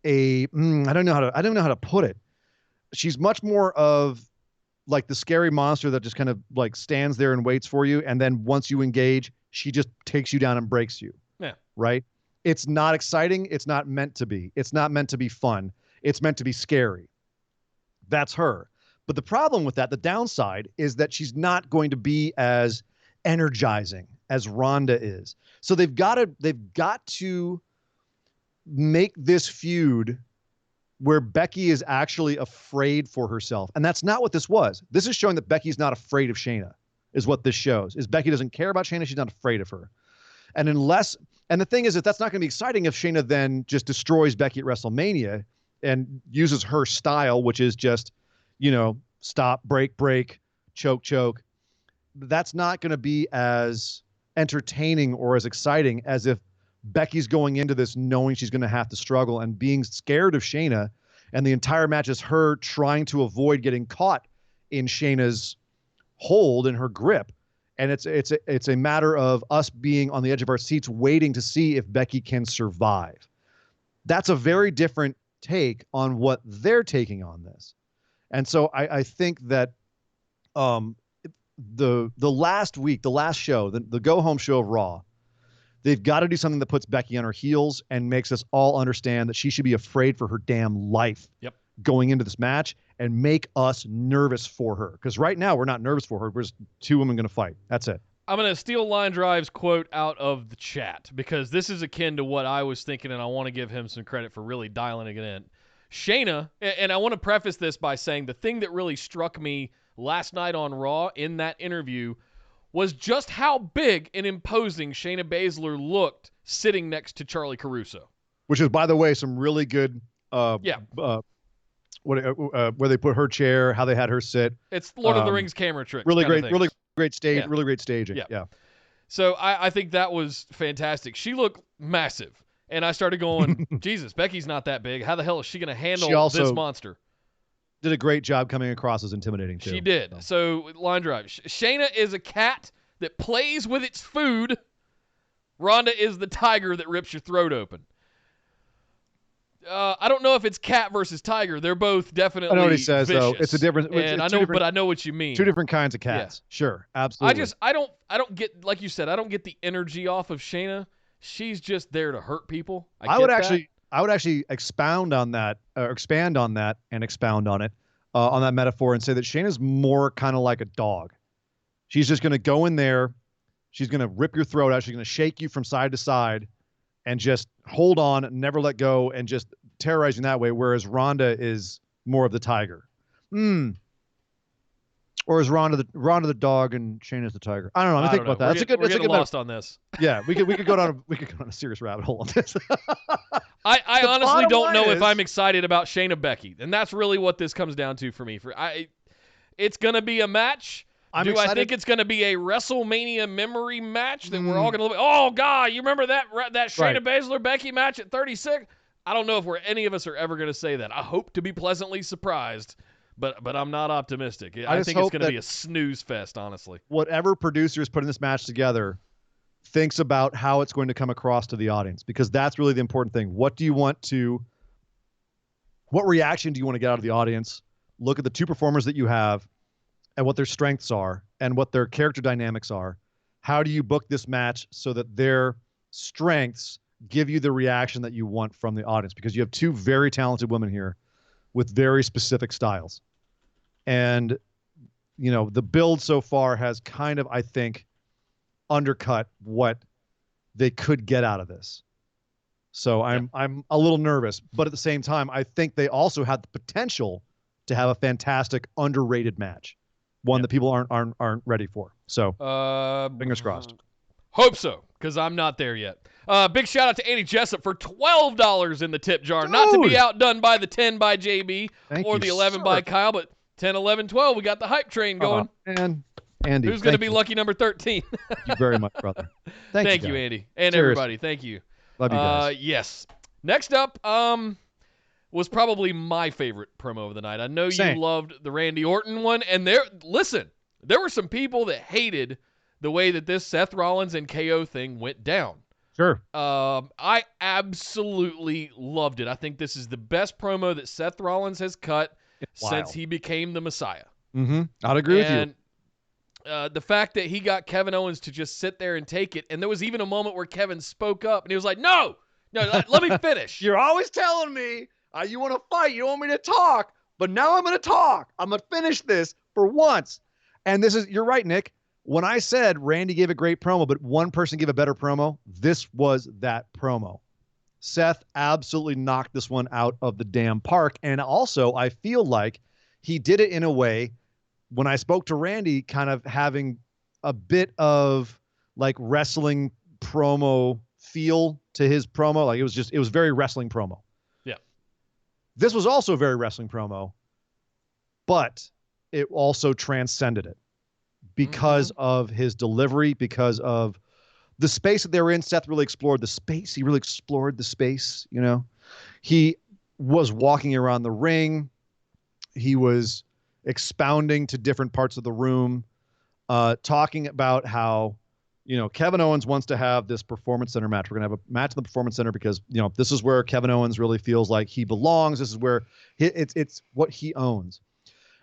a, I don't know how to put it. She's much more of like the scary monster that just kind of like stands there and waits for you. And then once you engage, she just takes you down and breaks you. Yeah. Right. It's not exciting. It's not meant to be. It's not meant to be fun. It's meant to be scary. That's her. But the problem with that, the downside, is that she's not going to be as energizing as Ronda is. So they've got to make this feud where Becky is actually afraid for herself. And that's not what this was. This is showing that Becky's not afraid of Shayna, is what this shows. Is Becky doesn't care about Shayna, she's not afraid of her. And the thing is that that's not going to be exciting if Shayna then just destroys Becky at WrestleMania and uses her style, which is just, stop, break, choke. That's not going to be as entertaining or as exciting as if Becky's going into this knowing she's going to have to struggle and being scared of Shayna, and the entire match is her trying to avoid getting caught in Shayna's hold and her grip. And it's a matter of us being on the edge of our seats waiting to see if Becky can survive. That's a very different take on what they're taking on this. And so I think that the last week, the last show, the go-home show of Raw, they've got to do something that puts Becky on her heels and makes us all understand that she should be afraid for her damn life going into this match and make us nervous for her. Because right now, we're not nervous for her. We're just two women going to fight. That's it. I'm going to steal Line Drive's quote out of the chat because this is akin to what I was thinking, and I want to give him some credit for really dialing it in. Shayna, and I want to preface this by saying the thing that really struck me last night on Raw in that interview was just how big and imposing Shayna Baszler looked sitting next to Charlie Caruso. Which is, by the way, some really good where they put her chair, how they had her sit. It's Lord of the Rings camera trick. Really great stage, really great staging. Yeah. So I think that was fantastic. She looked massive. And I started going, Jesus, Becky's not that big. How the hell is she going to handle this monster? Did a great job coming across as intimidating, too. She did. So Line Drive. Shayna is a cat that plays with its food. Ronda is the tiger that rips your throat open. I don't know if it's cat versus tiger. They're both definitely. I know what he says vicious. though. It's a different. And I know, but I know what you mean. Two different kinds of cats. Yeah. Sure, absolutely. I don't get, like you said, I don't get the energy off of Shayna. She's just there to hurt people. I would actually expound on that, or expand on that, and expound on it, on that metaphor, and say that Shayna's more kind of like a dog. She's just going to go in there. She's going to rip your throat out. She's going to shake you from side to side and just hold on, never let go, and just terrorize you that way, whereas Ronda is more of the tiger. Or is Ronda the dog and Shayna's the tiger? I don't know. I'm thinking about that. That's a good. We're getting lost on this. Yeah, we could go down a serious rabbit hole on this. I honestly don't know if I'm excited about Shayna Becky, and that's really what this comes down to for me. It's gonna be a match. I think it's going to be a WrestleMania memory match that we're all going to look at? Oh, God, you remember that Shayna Baszler-Becky match at 36? I don't know if any of us are ever going to say that. I hope to be pleasantly surprised, but I'm not optimistic. I think it's going to be a snooze fest, honestly. Whatever producer is putting this match together thinks about how it's going to come across to the audience, because that's really the important thing. What reaction do you want to get out of the audience? Look at the two performers that you have, and what their strengths are and what their character dynamics are. How do you book this match so that their strengths give you the reaction that you want from the audience? Because you have two very talented women here with very specific styles. And, the build so far has kind of, I think, undercut what they could get out of this. So I'm a little nervous, but at the same time, I think they also had the potential to have a fantastic, underrated match. One that people aren't ready for. So fingers crossed. Hope so, because I'm not there yet. Big shout out to Andy Jessup for $12 in the tip jar. Dude. Not to be outdone by the 10 by JB or the 11 by Kyle, but 10, 11, 12. We got the hype train going. And Andy, who's going to be lucky number 13? Thank you very much, brother. Thank you, Andy, and Seriously. Everybody. Thank you. Love you guys. Yes. Next up, was probably my favorite promo of the night. I know you loved the Randy Orton one, and there were some people that hated the way that this Seth Rollins and KO thing went down. Sure. I absolutely loved it. I think this is the best promo that Seth Rollins has cut since he became the Messiah. Mm-hmm. I'd agree with you. And the fact that he got Kevin Owens to just sit there and take it, and there was even a moment where Kevin spoke up, and he was like, no, let me finish. You're always telling me you want to fight. You don't want me to talk. But now I'm going to talk. I'm going to finish this for once. And you're right, Nick. When I said Randy gave a great promo, but one person gave a better promo, this was that promo. Seth absolutely knocked this one out of the damn park. And also, I feel like he did it in a way, when I spoke to Randy, kind of having a bit of like wrestling promo feel to his promo. Like it was very wrestling promo. This was also a very wrestling promo, but it also transcended it because of his delivery, because of the space that they were in. Seth really explored the space. He really explored the space, He was walking around the ring. He was expounding to different parts of the room, talking about how, Kevin Owens wants to have this Performance Center match. We're going to have a match in the Performance Center because, this is where Kevin Owens really feels like he belongs. This is where it's what he owns.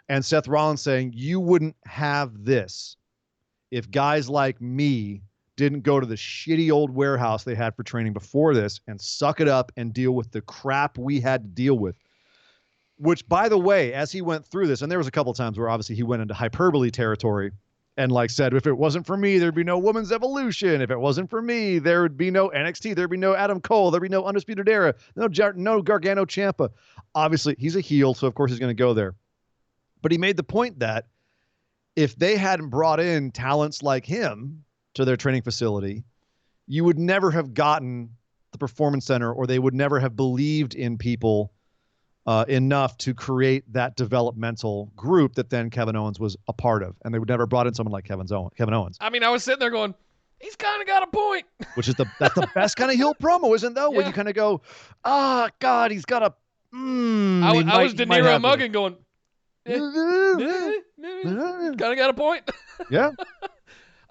And Seth Rollins saying, you wouldn't have this if guys like me didn't go to the shitty old warehouse they had for training before this and suck it up and deal with the crap we had to deal with. Which, by the way, as he went through this, and there was a couple of times where obviously he went into hyperbole territory, and said, if it wasn't for me, there'd be no Women's Evolution. If it wasn't for me, there would be no NXT. There'd be no Adam Cole. There'd be no Undisputed Era. No Gargano Ciampa. Obviously, he's a heel, so of course he's going to go there. But he made the point that if they hadn't brought in talents like him to their training facility, you would never have gotten the Performance Center, or they would never have believed in people enough to create that developmental group that then Kevin Owens was a part of. And they would never have brought in someone like Kevin Owens. I mean, I was sitting there going, he's kind of got a point. Which is that's the best kind of heel promo, isn't though? Yeah. When you kind of go, God, he's got a... I was De Niro mugging going, kind of got a point. Yeah.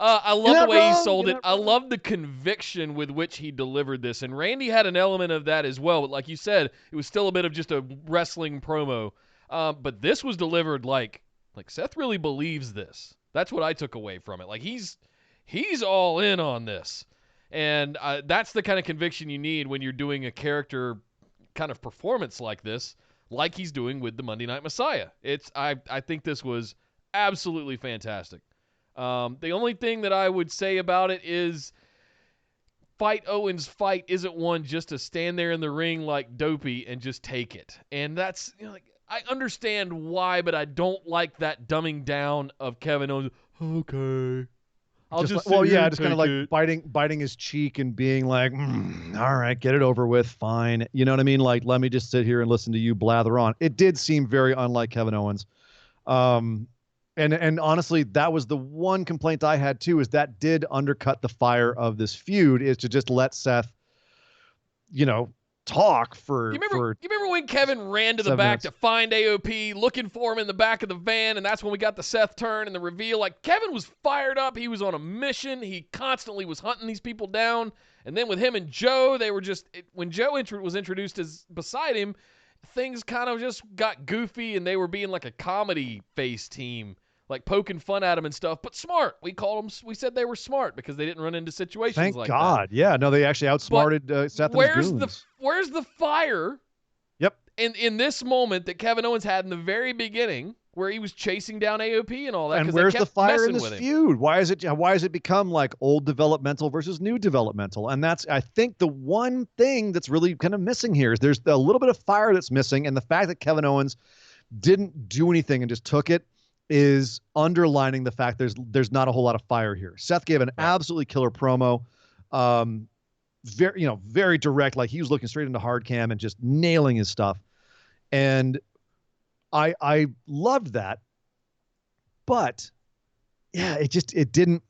I love the way he sold it. I love the conviction with which he delivered this. And Randy had an element of that as well. But like you said, it was still a bit of just a wrestling promo. But this was delivered like Seth really believes this. That's what I took away from it. Like he's all in on this. And that's the kind of conviction you need when you're doing a character kind of performance like this, like he's doing with the Monday Night Messiah. I think this was absolutely fantastic. The only thing that I would say about it is Fight Owens' fight isn't one just to stand there in the ring like Dopey and just take it. And that's, I understand why, but I don't like that dumbing down of Kevin Owens. Okay. Just kind of like biting his cheek and being like, all right, get it over with, fine. You know what I mean? Like, let me just sit here and listen to you blather on. It did seem very unlike Kevin Owens. And honestly, that was the one complaint I had too, is that did undercut the fire of this feud, is to just let Seth, talk for. You remember when Kevin ran to the back to find AOP, looking for him in the back of the van, and that's when we got the Seth turn and the reveal. Like, Kevin was fired up. He was on a mission. He constantly was hunting these people down. And then with him and Joe, they were just, when Joe was introduced as beside him, things kind of just got goofy, and they were being like a comedy face team, like poking fun at him and stuff, but smart. We said they were smart because they didn't run into situations like that. Thank God. Yeah, no, they actually outsmarted Seth and his goons. Where's the fire? Yep. In this moment that Kevin Owens had in the very beginning, where he was chasing down AOP and all that. And where's the fire in this feud? Why is it become like old developmental versus new developmental? And that's, I think, the one thing that's really kind of missing here is there's a little bit of fire that's missing, and the fact that Kevin Owens didn't do anything and just took it is underlining the fact there's not a whole lot of fire here. Seth gave an absolutely killer promo, very direct, like he was looking straight into hard cam and just nailing his stuff. And I loved that, but yeah, it didn't.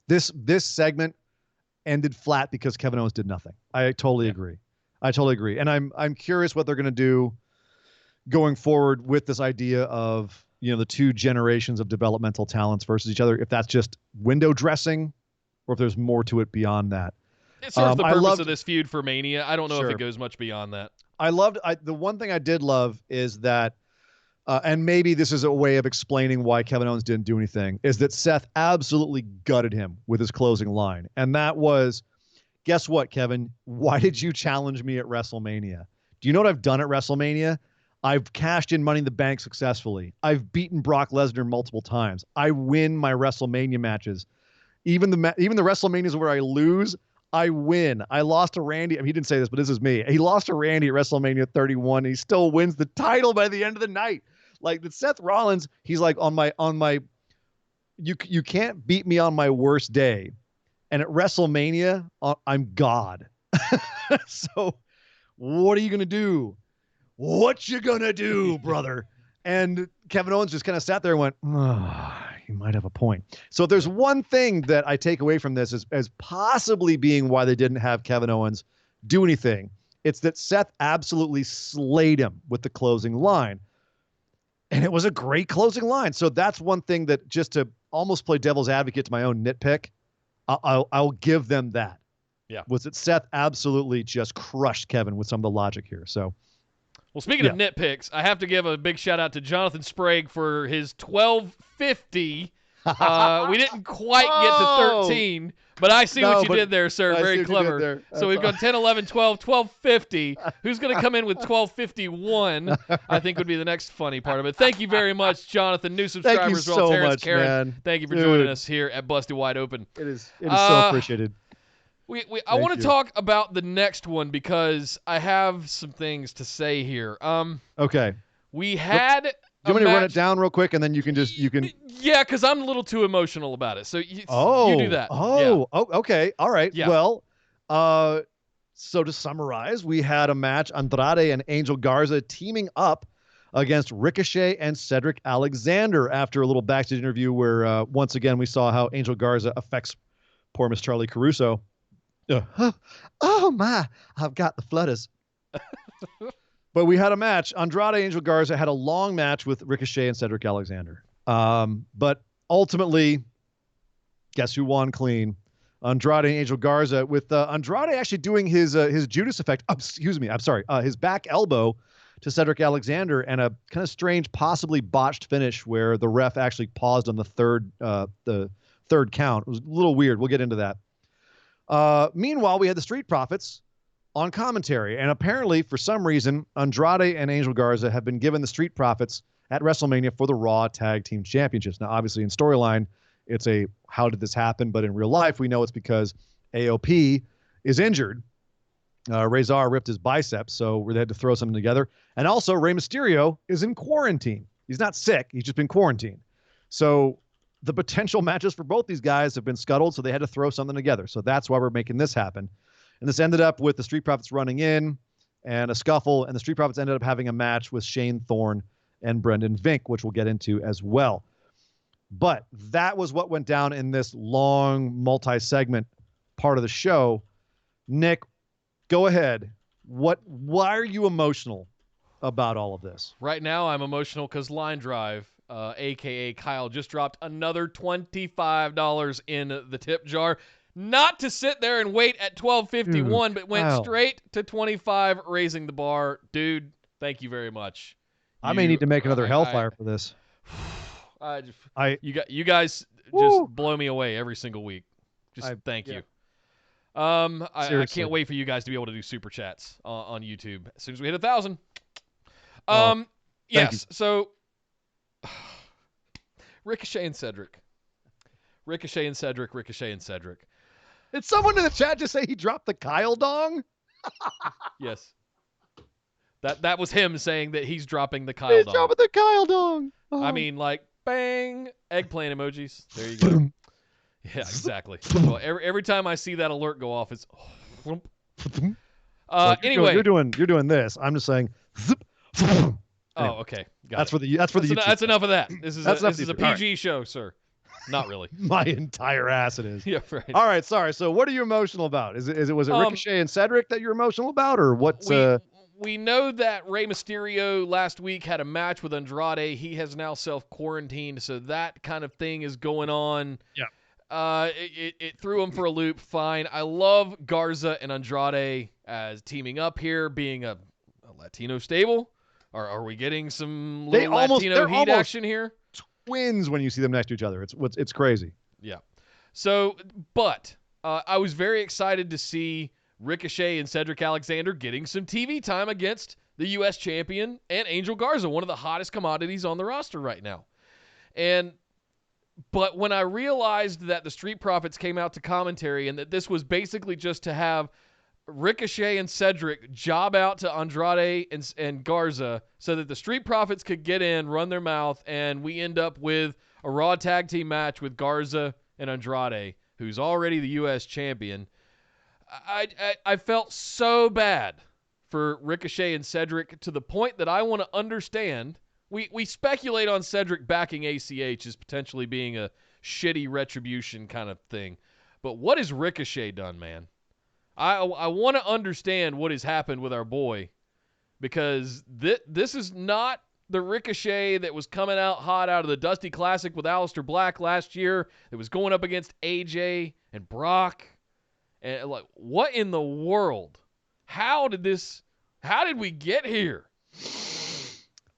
This segment ended flat because Kevin Owens did nothing. I totally agree. And I'm curious what they're going to do going forward with this idea of, the two generations of developmental talents versus each other, if that's just window dressing or if there's more to it beyond that. It serves the purpose of this feud for Mania. I don't know if it goes much beyond that. The one thing I did love is that, and maybe this is a way of explaining why Kevin Owens didn't do anything, is that Seth absolutely gutted him with his closing line. And that was, guess what, Kevin? Why did you challenge me at WrestleMania? Do you know what I've done at WrestleMania? I've cashed in Money in the Bank successfully. I've beaten Brock Lesnar multiple times. I win my WrestleMania matches. Even the WrestleManias where I lose, I win. I lost to Randy. I mean, he didn't say this, but this is me. He lost to Randy at WrestleMania 31. And he still wins the title by the end of the night. Like, the Seth Rollins, he's like, you can't beat me on my worst day. And at WrestleMania, I'm God. So what are you going to do? What you gonna do, brother? And Kevin Owens just kind of sat there and went, you might have a point. So if there's one thing that I take away from this as possibly being why they didn't have Kevin Owens do anything, it's that Seth absolutely slayed him with the closing line. And it was a great closing line. So that's one thing that, just to almost play devil's advocate to my own nitpick, I'll give them that. Yeah. Was that Seth absolutely just crushed Kevin with some of the logic here. So. Well, speaking of nitpicks, I have to give a big shout out to Jonathan Sprague for his 1250. We didn't quite get to 13, but I see what you did there, sir. Very clever. So we've got 10, 11, 12, 1250. Who's going to come in with 1251? I think would be the next funny part of it. Thank you very much, Jonathan. New subscribers, thank you so Terrence, much, Karen. Man. Thank you for joining us here at Busted Wide Open. It is so appreciated. I want to talk about the next one because I have some things to say here. Okay. We had. Do you want me to run it down real quick, and then you can. Yeah, because I'm a little too emotional about it. So you do that. Okay. All right. Yeah. Well, so to summarize, we had a match: Andrade and Angel Garza teaming up against Ricochet and Cedric Alexander after a little backstage interview where once again we saw how Angel Garza affects poor Miss Charlie Caruso. Oh my, I've got the flutters. But we had a match. Andrade Angel Garza had a long match with Ricochet and Cedric Alexander. But ultimately, Guess who won clean? Andrade and Angel Garza, with Andrade actually doing his Judas effect. His back elbow to Cedric Alexander, and a kind of strange, possibly botched finish where the ref actually paused on the third count. It was a little weird. We'll get into that. Meanwhile, we had the Street Profits on commentary, and apparently, for some reason, Andrade and Angel Garza have been given the Street Profits at WrestleMania for the Raw Tag Team Championships. Now, obviously, in storyline, it's a how did this happen? But in real life, we know it's because AOP is injured. Razor ripped his biceps, so they had to throw something together. And also, Rey Mysterio is in quarantine. He's not sick. He's just been quarantined. So the potential matches for both these guys have been scuttled, so they had to throw something together. So that's why we're making this happen. And this ended up with the Street Profits running in and a scuffle, and the Street Profits ended up having a match with Shane Thorne and Brendan Vink, which we'll get into as well. But that was what went down in this long multi-segment part of the show. Nick, go ahead. Why are you emotional about all of this? Right now, I'm emotional because Line Drive, a.k.a. Kyle, just dropped another $25 in the tip jar. Not to sit there and wait at $12.51, but went straight to $25, raising the bar. Dude, thank you very much. I may need to make another Hellfire for this. You guys just blow me away every single week. Thank you. I can't wait for you guys to be able to do super chats on YouTube as soon as we hit 1,000. Yes. So Ricochet and Cedric. Did someone in the chat just say he dropped the Kyle dong? Yes. That was him saying that he's dropping the Kyle He's dong. dropping the Kyle dong. Oh. I mean, like, bang, eggplant emojis. There you go. Yeah, exactly. Well, every time I see that alert go off, it's. Anyway, you're doing this. I'm just saying. Oh, okay. That's for the YouTube. That's enough of that. This is a PG show, sir. Not really. My entire ass it is. Yeah, right. All right, sorry. So what are you emotional about? Was it Ricochet and Cedric that you're emotional about, or what's We know that Rey Mysterio last week had a match with Andrade. He has now self-quarantined, so that kind of thing is going on. Yeah. It threw him for a loop. Fine. I love Garza and Andrade as teaming up here, being a Latino stable. Are we getting some Latino heat action here? Twins when you see them next to each other. It's crazy. Yeah. So, but I was very excited to see Ricochet and Cedric Alexander getting some TV time against the U.S. champion and Angel Garza, one of the hottest commodities on the roster right now. But when I realized that the Street Profits came out to commentary and that this was basically just to have Ricochet and Cedric job out to Andrade and Garza so that the Street Profits could get in, run their mouth, and we end up with a Raw tag team match with Garza and Andrade, who's already the U.S. champion. I felt so bad for Ricochet and Cedric to the point that I want to understand. We speculate on Cedric backing ACH as potentially being a shitty retribution kind of thing. But what has Ricochet done, man? I want to understand what has happened with our boy, because this is not the Ricochet that was coming out hot out of the Dusty Classic with Aleister Black last year, that was going up against AJ and Brock. And like, what in the world? How did we get here?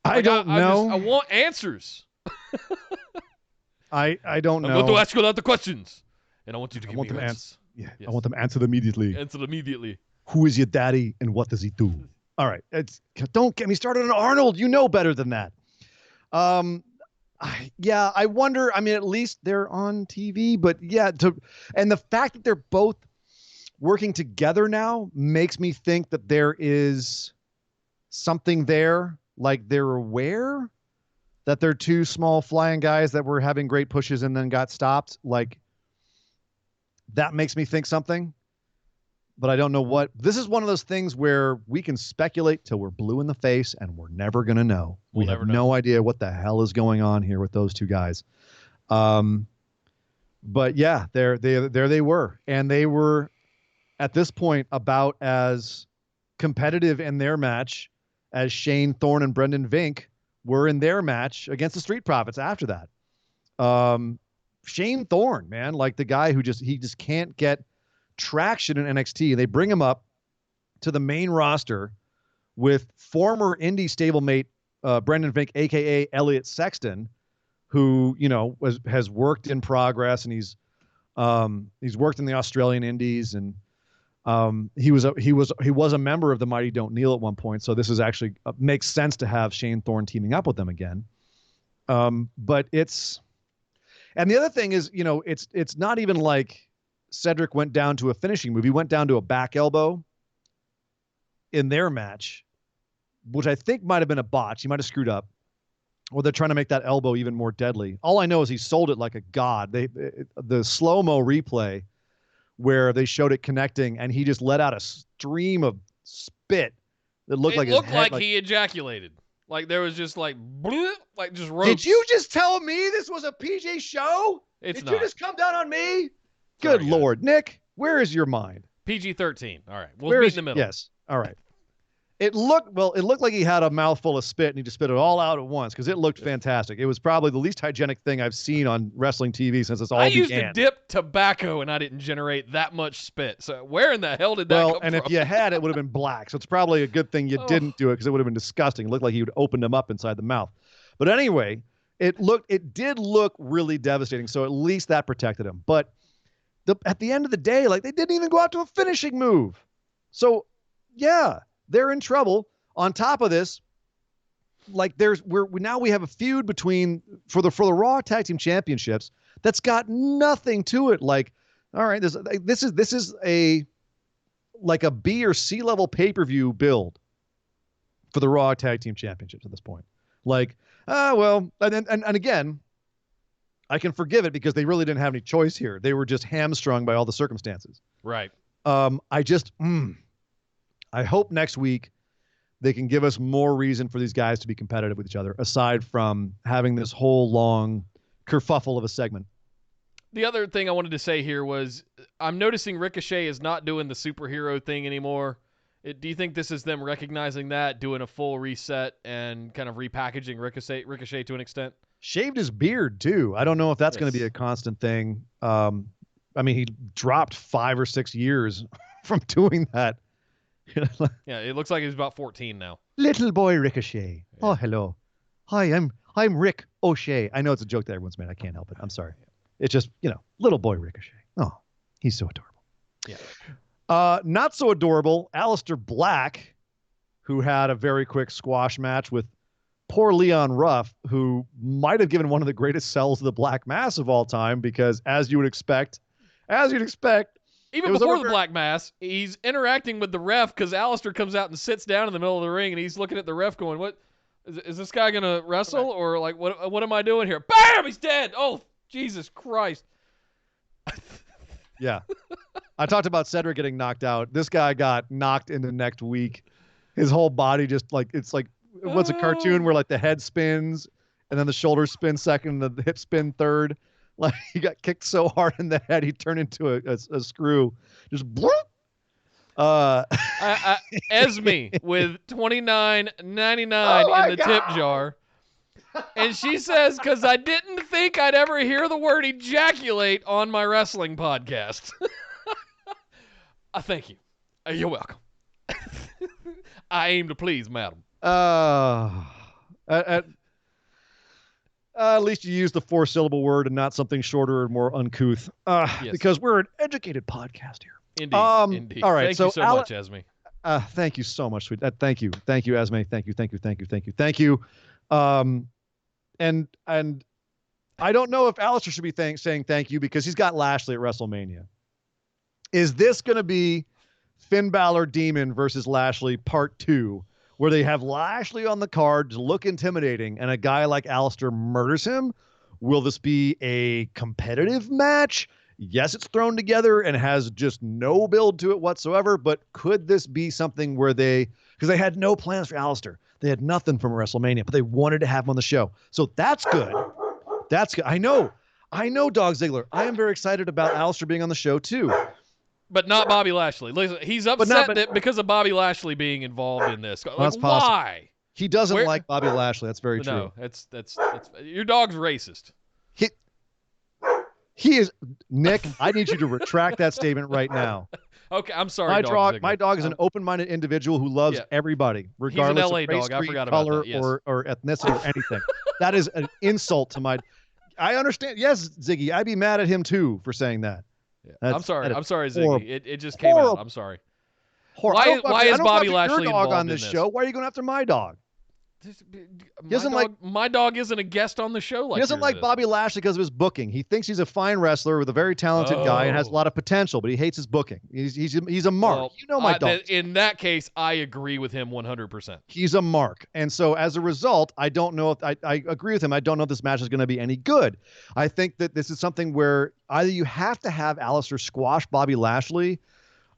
I don't know. I want answers. I don't know. I'm going to ask you a lot of questions, and I want you to give me answers. Yeah, yes. I want them answered immediately. Answered immediately. Who is your daddy and what does he do? All right. Don't get me started on Arnold. You know better than that. Yeah, I wonder. I mean, at least they're on TV, but yeah. And the fact that they're both working together now makes me think that there is something there. Like they're aware that they're two small flying guys that were having great pushes and then got stopped. Like, that makes me think something, but I don't know what. This is one of those things where we can speculate till we're blue in the face and we're never going to know. We have no idea what the hell is going on here with those two guys. But yeah, there they were. And they were at this point about as competitive in their match as Shane Thorne and Brendan Vink were in their match against the Street Profits after that. Shane Thorne, man, like the guy who he just can't get traction in NXT. They bring him up to the main roster with former indie stablemate Brendan Vink, aka Elliot Sexton, who has worked in Progress, and he's worked in the Australian Indies, and he was a member of the Mighty Don't Kneel at one point. So this is actually makes sense to have Shane Thorne teaming up with them again. But and the other thing is, it's not even like Cedric went down to a finishing move. He went down to a back elbow in their match, which I think might have been a botch. He might have screwed up, or they're trying to make that elbow even more deadly. All I know is he sold it like a god. The slow-mo replay where they showed it connecting, and he just let out a stream of spit that looked like his head. It looked like he ejaculated. Like there was just like, bloop, like just ropes. Did you just tell me this was a PJ show? Did you just come down on me? Good Lord, Nick, where is your mind? PG-13. All right, we'll meet in the middle. Yes, all right. It looked like he had a mouthful of spit and he just spit it all out at once because it looked fantastic. It was probably the least hygienic thing I've seen on wrestling TV since this all began. I used to dip tobacco and I didn't generate that much spit. So where in the hell did that come from? If you had, it would have been black. So it's probably a good thing you didn't do it because it would have been disgusting. It looked like he would open them up inside the mouth. But anyway, it did look really devastating. So at least that protected him. But at the end of the day, like they didn't even go out to a finishing move. So yeah. They're in trouble. On top of this, like we have a feud for the Raw Tag Team Championships that's got nothing to it. Like, all right, this is a B or C level pay-per-view build for the Raw Tag Team Championships at this point. Like, and again, I can forgive it because they really didn't have any choice here. They were just hamstrung by all the circumstances. Right. I hope next week they can give us more reason for these guys to be competitive with each other, aside from having this whole long kerfuffle of a segment. The other thing I wanted to say here was I'm noticing Ricochet is not doing the superhero thing anymore. Do you think this is them recognizing that, doing a full reset and kind of repackaging Ricochet to an extent? Shaved his beard, too. I don't know if that's going to be a constant thing. He dropped 5 or 6 years from doing that. Yeah, it looks like he's about 14 now. Little boy Ricochet. Yeah. Oh, hello. Hi, I'm Rick O'Shea. I know it's a joke that everyone's made. I can't help it. I'm sorry. It's just, little boy Ricochet. Oh, he's so adorable. Yeah. Not so adorable, Aleister Black, who had a very quick squash match with poor Leon Ruff, who might have given one of the greatest sells of the Black Mass of all time, because as you'd expect, even before the Black Mass, he's interacting with the ref because Aleister comes out and sits down in the middle of the ring, and he's looking at the ref going, "What is this guy going to wrestle? Or like, what am I doing here?" Bam! He's dead. Oh, Jesus Christ. Yeah. I talked about Cedric getting knocked out. This guy got knocked into next week. His whole body just it's like, what's a cartoon where like the head spins and then the shoulders spin second and the hip spin third? Like he got kicked so hard in the head, he turned into a screw. Just bloop. Esme with $29.99 in the tip jar. And she says, because I didn't think I'd ever hear the word ejaculate on my wrestling podcast. Thank you. You're welcome. I aim to please, madam. At least you used the 4-syllable word and not something shorter and more uncouth. Yes. Because we're an educated podcast here. Indeed. All right. Thank you so much, Esme. Thank you so much, sweet. Thank you, Esme. Thank you. And I don't know if Aleister should be saying thank you because he's got Lashley at WrestleMania. Is this going to be Finn Balor Demon versus Lashley Part 2? Where they have Lashley on the card to look intimidating and a guy like Aleister murders him? Will this be a competitive match? Yes, it's thrown together and has just no build to it whatsoever, but could this be something where because they had no plans for Aleister. They had nothing from WrestleMania, but they wanted to have him on the show. So that's good. That's good. I know, Dog Ziggler. I am very excited about Aleister being on the show too. But not Bobby Lashley. Listen, he's upset because of Bobby Lashley being involved in this. Like, that's possible. Why? He doesn't like Bobby Lashley. That's very true. No, that's your dog's racist. He is, Nick, I need you to retract that statement right now. Okay, I'm sorry, My dog is an open-minded individual who loves everybody, regardless He's an LA of race, dog. I creed, forgot about color, that. Yes. or ethnicity or anything. That is an insult to my. I understand. Yes, Ziggy, I'd be mad at him too for saying that. Yeah. I'm sorry, Ziggy. Horrible. It just came out. I'm sorry. Why is Bobby Lashley your dog on this show? Why are you going after my dog? My dog isn't a guest on the show. Like he doesn't like Bobby Lashley because of his booking. He thinks he's a fine wrestler with a very talented guy and has a lot of potential, but he hates his booking. He's a mark. Well, you know my dog. In that case, I agree with him 100%. He's a mark, and so as a result, I don't know if I agree with him. I don't know if this match is going to be any good. I think that this is something where either you have to have Aleister squash Bobby Lashley,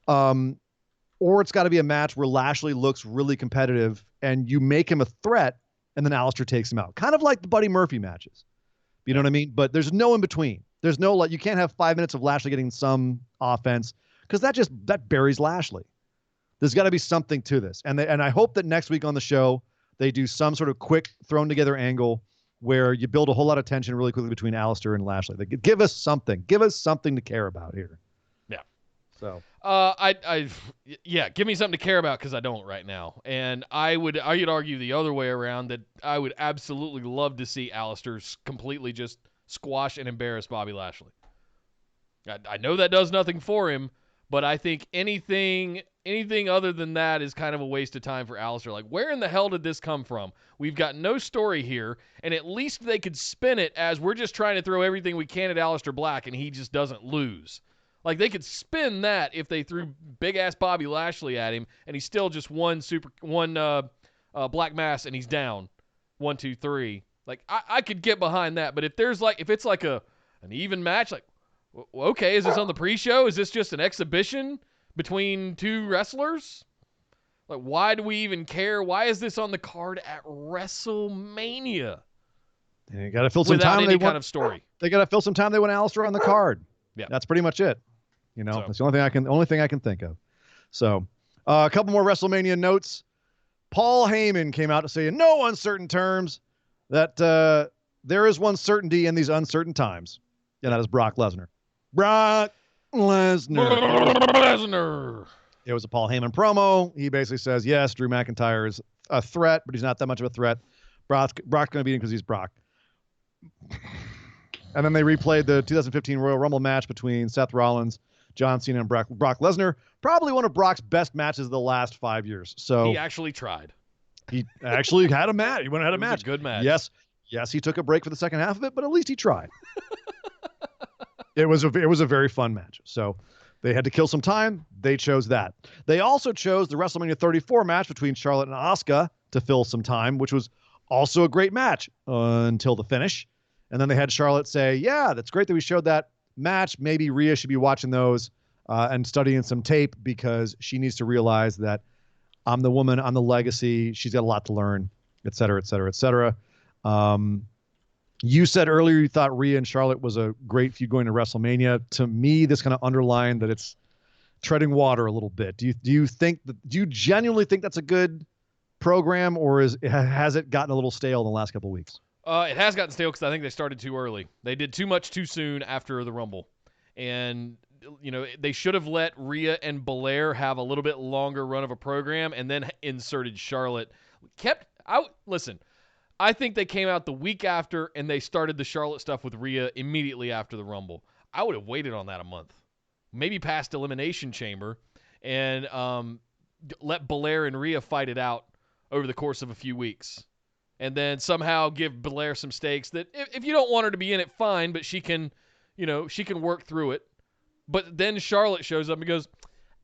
or it's got to be a match where Lashley looks really competitive and you make him a threat. And then Aleister takes him out. Kind of like the Buddy Murphy matches. You know what I mean? But there's no in between. There's no, like, you can't have 5 minutes of Lashley getting some offense because that buries Lashley. There's got to be something to this. And I hope that next week on the show, they do some sort of quick thrown together angle where you build a whole lot of tension really quickly between Aleister and Lashley. They give us something. Give us something to care about here. Yeah. So. Give me something to care about because I don't right now. And I would argue the other way around that I would absolutely love to see Aleister completely just squash and embarrass Bobby Lashley. I know that does nothing for him, but I think anything other than that is kind of a waste of time for Aleister. Like, where in the hell did this come from? We've got no story here, and at least they could spin it as we're just trying to throw everything we can at Aleister Black, and he just doesn't lose. Like, they could spin that if they threw big-ass Bobby Lashley at him, and he's still just one black mass, and he's down. 1, 2, 3. Like, I could get behind that, but if it's like an even match, like, okay, is this on the pre-show? Is this just an exhibition between two wrestlers? Like, why do we even care? Why is this on the card at WrestleMania? You got to fill some time. Without any kind of story. They got to fill some time. They want Aleister on the card. Yeah, that's pretty much it. That's the only thing I can think of. So, a couple more WrestleMania notes. Paul Heyman came out to say in no uncertain terms that there is one certainty in these uncertain times, and that is Brock Lesnar. Brock Lesnar. It was a Paul Heyman promo. He basically says, yes, Drew McIntyre is a threat, but he's not that much of a threat. Brock's going to beat him because he's Brock. And then they replayed the 2015 Royal Rumble match between Seth Rollins, John Cena, and Brock Lesnar. Probably one of Brock's best matches of the last 5 years. So he actually tried. He actually had a match. He went and had a match. A good match. Yes, he took a break for the second half of it, but at least he tried. It was a very fun match. So they had to kill some time. They chose that. They also chose the WrestleMania 34 match between Charlotte and Asuka to fill some time, which was also a great match until the finish. And then they had Charlotte say, yeah, that's great that we showed that match. Maybe Rhea should be watching those and studying some tape because she needs to realize that I'm the woman, I'm the legacy. She's got a lot to learn, et cetera, et cetera, et cetera. You said earlier you thought Rhea and Charlotte was a great feud going to WrestleMania. To me, this kind of underlined that it's treading water a little bit. Do you genuinely think that's a good program, or has it gotten a little stale in the last couple of weeks? It has gotten stale because I think they started too early. They did too much too soon after the Rumble. And, they should have let Rhea and Belair have a little bit longer run of a program and then inserted Charlotte. Listen, I think they came out the week after and they started the Charlotte stuff with Rhea immediately after the Rumble. I would have waited on that a month. Maybe past Elimination Chamber and let Belair and Rhea fight it out over the course of a few weeks. And then somehow give Belair some stakes that if you don't want her to be in it, fine, but she can work through it. But then Charlotte shows up and goes,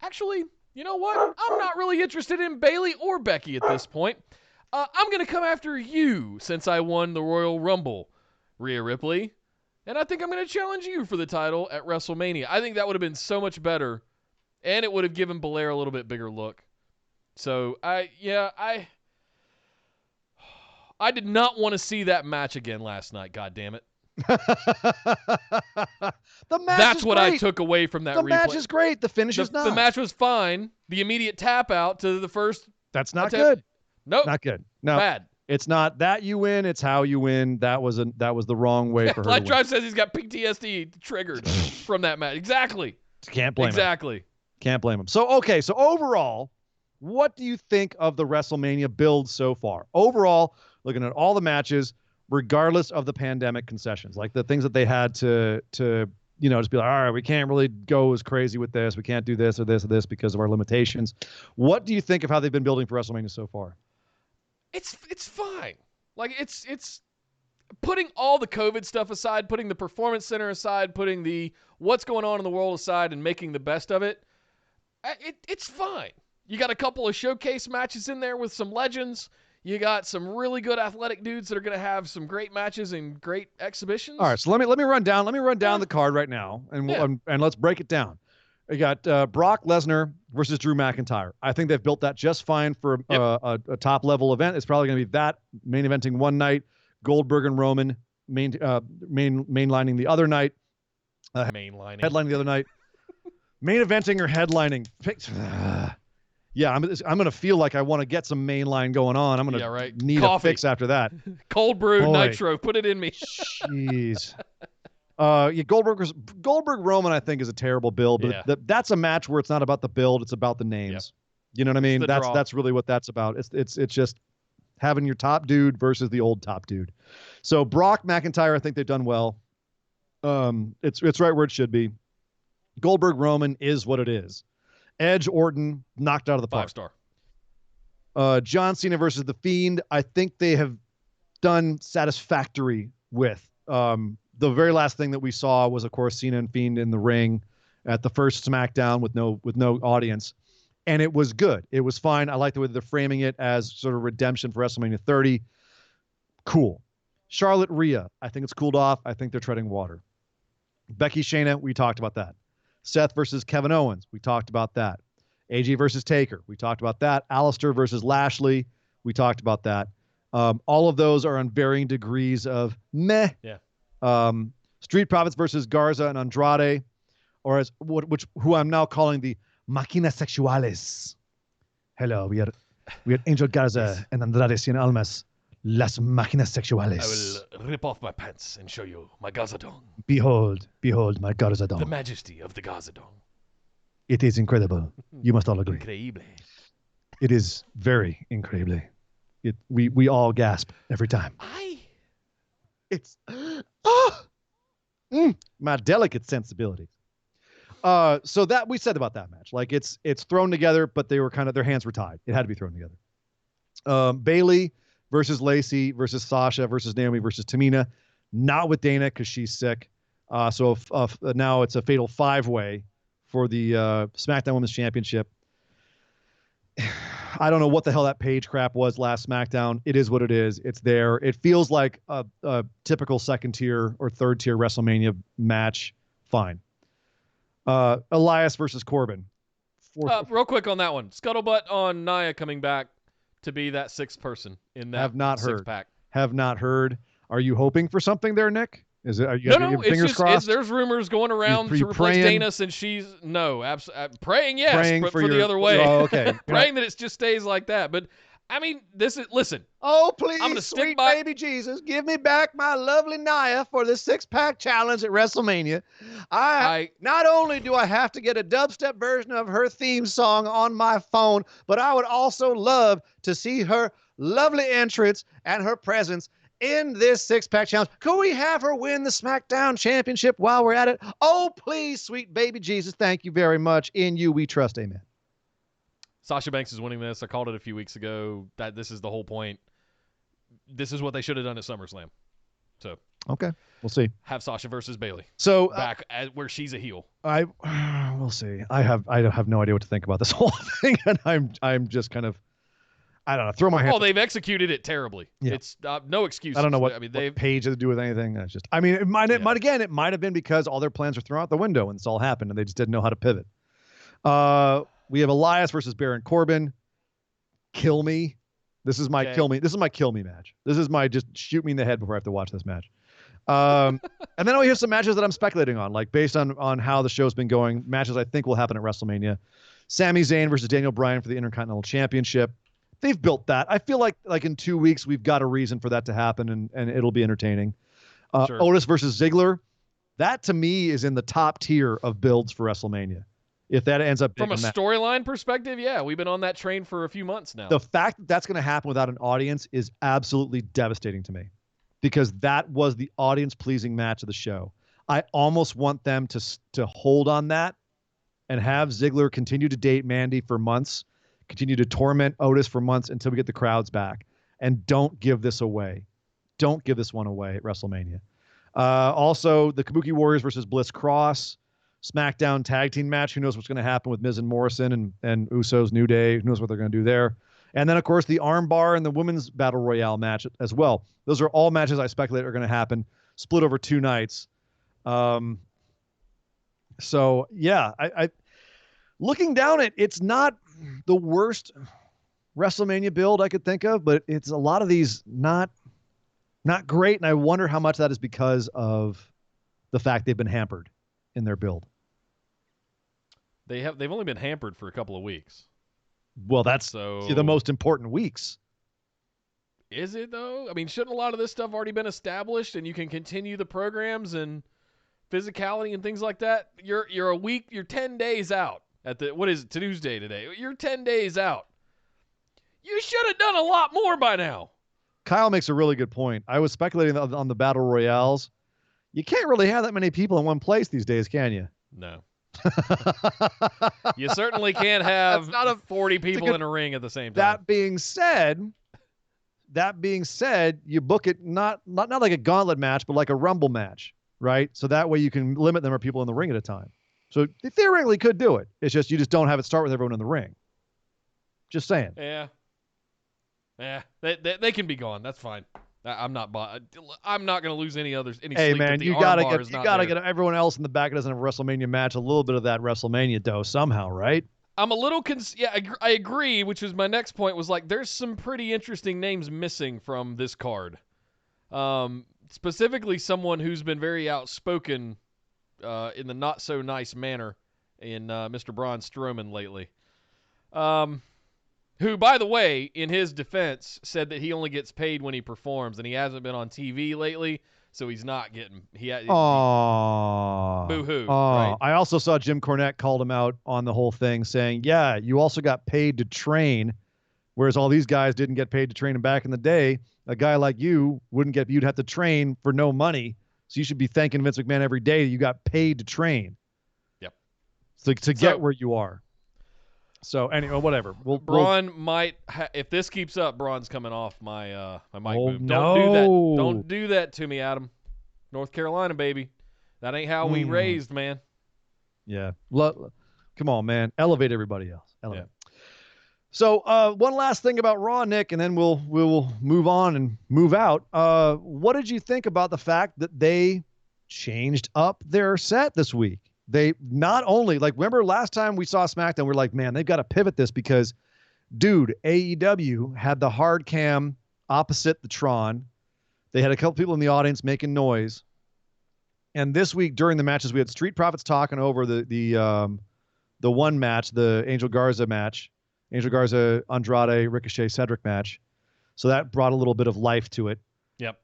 actually, you know what? I'm not really interested in Bayley or Becky at this point. I'm going to come after you since I won the Royal Rumble, Rhea Ripley. And I think I'm going to challenge you for the title at WrestleMania. I think that would have been so much better. And it would have given Belair a little bit bigger look. So, I did not want to see that match again last night, God damn it. That's what I took away from that replay. The match is great. The finish is not. The match was fine. The immediate tap out to the first. That's not good. Nope. Not good. No. Bad. It's not that you win, it's how you win. That was the wrong way for her Light to Drive says he's got PTSD triggered from that match. Exactly. Can't blame him. Exactly. Can't blame him. So overall, what do you think of the WrestleMania build so far? Overall, looking at all the matches, regardless of the pandemic concessions, like the things that they had to just be like, all right, we can't really go as crazy with this. We can't do this or this or this because of our limitations. What do you think of how they've been building for WrestleMania so far? It's fine. Like it's putting all the COVID stuff aside, putting the Performance Center aside, putting the what's going on in the world aside, and making the best of it. It's fine. You got a couple of showcase matches in there with some legends. You got some really good athletic dudes that are going to have some great matches and great exhibitions. All right, so let me run down the card right now, and let's break it down. We got Brock Lesnar versus Drew McIntyre. I think they've built that just fine for a top level event. It's probably going to be that main eventing one night, Goldberg and Roman mainlining the other night, headlining the other night, main eventing or headlining. Yeah, I'm going to feel like I want to get some mainline going on. I'm going to need a fix after that. Cold brew nitro, put it in me. Jeez. Goldberg Roman, I think, is a terrible build, but that's a match where it's not about the build, it's about the names. Yep. You know what I mean? That's really what that's about. It's just having your top dude versus the old top dude. So Brock McIntyre, I think they've done well. It's right where it should be. Goldberg Roman is what it is. Edge Orton knocked out of the park. 5-star. John Cena versus The Fiend, I think they have done satisfactory with. The very last thing that we saw was, of course, Cena and Fiend in the ring at the first SmackDown with no audience, and it was good. It was fine. I like the way they're framing it as sort of redemption for WrestleMania 30. Cool. Charlotte Rhea, I think it's cooled off. I think they're treading water. Becky Shayna, we talked about that. Seth versus Kevin Owens, we talked about that. AJ versus Taker, we talked about that. Alistair versus Lashley, we talked about that. All of those are on varying degrees of meh. Yeah. Street Profits versus Garza and Andrade, or who I'm now calling the Máquina Sexuales. Hello, we are Angel Garza and Andrade Cien Almas, Las Máquinas Sexuales. I will rip off my pants and show you my Gazadong. Behold my Gazadong. The majesty of the Gazadong. It is incredible. You must all agree. Increíble. It is very incredible. We all gasp every time. It's my delicate sensibilities. So that we said about that match, like it's thrown together, but they were their hands were tied. It had to be thrown together. Bayley versus Lacey versus Sasha versus Naomi versus Tamina, not with Dana because she's sick. So now it's a fatal 5-way for the SmackDown Women's Championship. I don't know what the hell that Paige crap was last SmackDown. It is what it is. It's there. It feels like a typical second tier or third tier WrestleMania match. Fine. Elias versus Corbin. Real quick on that one. Scuttlebutt on Nia coming back to be that sixth person in that Have not heard. six-pack. Have not heard. Are you hoping for something there, Nick? Are you No, fingers crossed? There's rumors going around to replace Dana since she's praying, yes, praying but for the other way. Oh, okay. Praying that it just stays like that. But I mean, listen. Oh, please, I'm gonna stick sweet by- baby Jesus, give me back my lovely Nia for the 6-pack challenge at WrestleMania. Not only do I have to get a dubstep version of her theme song on my phone, but I would also love to see her lovely entrance and her presence in this 6-pack challenge. Could we have her win the SmackDown Championship while we're at it? Oh, please, sweet baby Jesus, thank you very much. In you we trust, amen. Sasha Banks is winning this. I called it a few weeks ago. That this is the whole point. This is what they should have done at SummerSlam. So okay, we'll see. Have Sasha versus Bayley. So back where she's a heel. We'll see. I have no idea what to think about this whole thing, and I'm just kind of, I don't know. Throw my hand. Oh, they've executed it terribly. Yeah. It's no excuse. I don't know what Paige has to do with anything. It's just, it might have been because all their plans were thrown out the window and this all happened, and they just didn't know how to pivot. We have Elias versus Baron Corbin. Kill me. This is my kill me. This is my kill me match. This is my just shoot me in the head before I have to watch this match. And then we have some matches that I'm speculating on, like based on how the show's been going. Matches I think will happen at WrestleMania. Sami Zayn versus Daniel Bryan for the Intercontinental Championship. they've built that. I feel like in 2 weeks we've got a reason for that to happen, and it'll be entertaining. Sure. Otis versus Ziggler, that to me is in the top tier of builds for WrestleMania. If that ends up from a storyline perspective, yeah, we've been on that train for a few months now. The fact that that's going to happen without an audience is absolutely devastating to me, because that was the audience-pleasing match of the show. I almost want them to hold on that and have Ziggler continue to date Mandy for months, continue to torment Otis for months until we get the crowds back, and don't give this away. Don't give this one away at WrestleMania. Also, the Kabuki Warriors versus Bliss Cross SmackDown tag team match. Who knows what's going to happen with Miz and Morrison and Usos, New Day. Who knows what they're going to do there. And then, of course, the armbar and the women's battle royale match as well. Those are all matches I speculate are going to happen, split over 2 nights. So, yeah, I looking down it, it's not the worst WrestleMania build I could think of, but it's a lot of these not great, and I wonder how much that is because of the fact they've been hampered in their build. They've only been hampered for a couple of weeks. Well, that's the most important weeks. Is it though? I mean, shouldn't a lot of this stuff already been established, and you can continue the programs and physicality and things like that? You're 10 days out at what is it, Tuesday today? You're 10 days out. You should have done a lot more by now. Kyle makes a really good point. I was speculating on the battle royales. You can't really have that many people in one place these days, can you? No. You certainly can't have 40 people in a ring at the same time. That being said, you book it not like a gauntlet match, but like a rumble match, right? So that way you can limit the number of people in the ring at a time. So they theoretically could do it. It's just you just don't have it start with everyone in the ring. Just saying. Yeah. They can be gone. That's fine. I'm not going to lose any Hey sleep. man, you gotta get everyone else in the back that doesn't have a WrestleMania match a little bit of that WrestleMania dough somehow, right? I'm a little I agree, which was my next point, was like there's some pretty interesting names missing from this card. Specifically someone who's been very outspoken in the not so nice manner in Mr. Braun Strowman lately. Who, by the way, in his defense, said that he only gets paid when he performs, and he hasn't been on TV lately, so he's not getting. Boo-hoo. Right? I also saw Jim Cornette called him out on the whole thing, saying, "Yeah, you also got paid to train, whereas all these guys didn't get paid to train." And back in the day, a guy like you you'd have to train for no money, so you should be thanking Vince McMahon every day that you got paid to train. Yep. So to get where you are. So anyway, whatever. Braun might, if this keeps up, Braun's coming off my mic boom. No. Don't do that. Don't do that to me, Adam. North Carolina, baby. That ain't how we raised, man. Yeah. Come on, man. Elevate everybody else. Elevate. Yeah. So one last thing about Raw, Nick, and then we'll move on and move out. What did you think about the fact that they changed up their set this week? They not only, remember last time we saw SmackDown, we're like, man, they've got to pivot this because, dude, AEW had the hard cam opposite the Tron. They had a couple people in the audience making noise. And this week during the matches, we had Street Profits talking over the one match, the Angel Garza match, Angel Garza, Andrade, Ricochet, Cedric match. So that brought a little bit of life to it. Yep.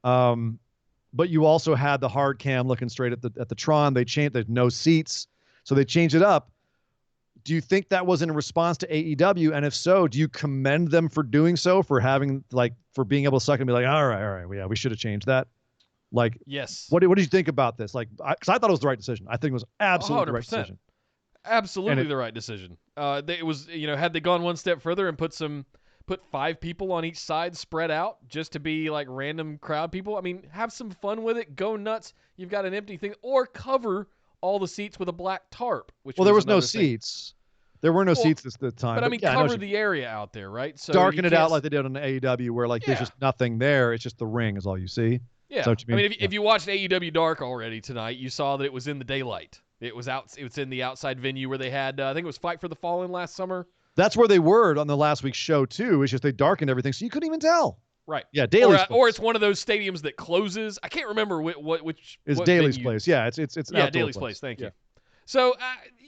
But you also had the hard cam looking straight at the Tron. They changed, there's no seats, so they changed it up. Do you think that was in response to AEW? And if so, do you commend them for doing so, for having for being able to suck and be like, all right, yeah, we should have changed that? Yes. What did you think about this? Because I thought it was the right decision. I think it was absolutely 100%. The right decision. Absolutely the right decision. It was, had they gone one step further and put 5 people on each side spread out just to be like random crowd people. I mean, have some fun with it. Go nuts. You've got an empty thing, or cover all the seats with a black tarp. There was no seats. There were no seats this time. But I mean, cover the area out there, right? So darken it out like they did on the AEW, where there's just nothing there. It's just the ring is all you see. Yeah. I mean, if you watched AEW Dark already tonight, you saw that it was in the daylight. It was in the outside venue where they had, I think it was Fight for the Fallen last summer. That's where they were on the last week's show, too. It's just they darkened everything, so you couldn't even tell. Right. Yeah, Daly's place. Or it's one of those stadiums that closes. I can't remember which. It's Daly's place. Yeah, it's Daly's place. Thank you. So,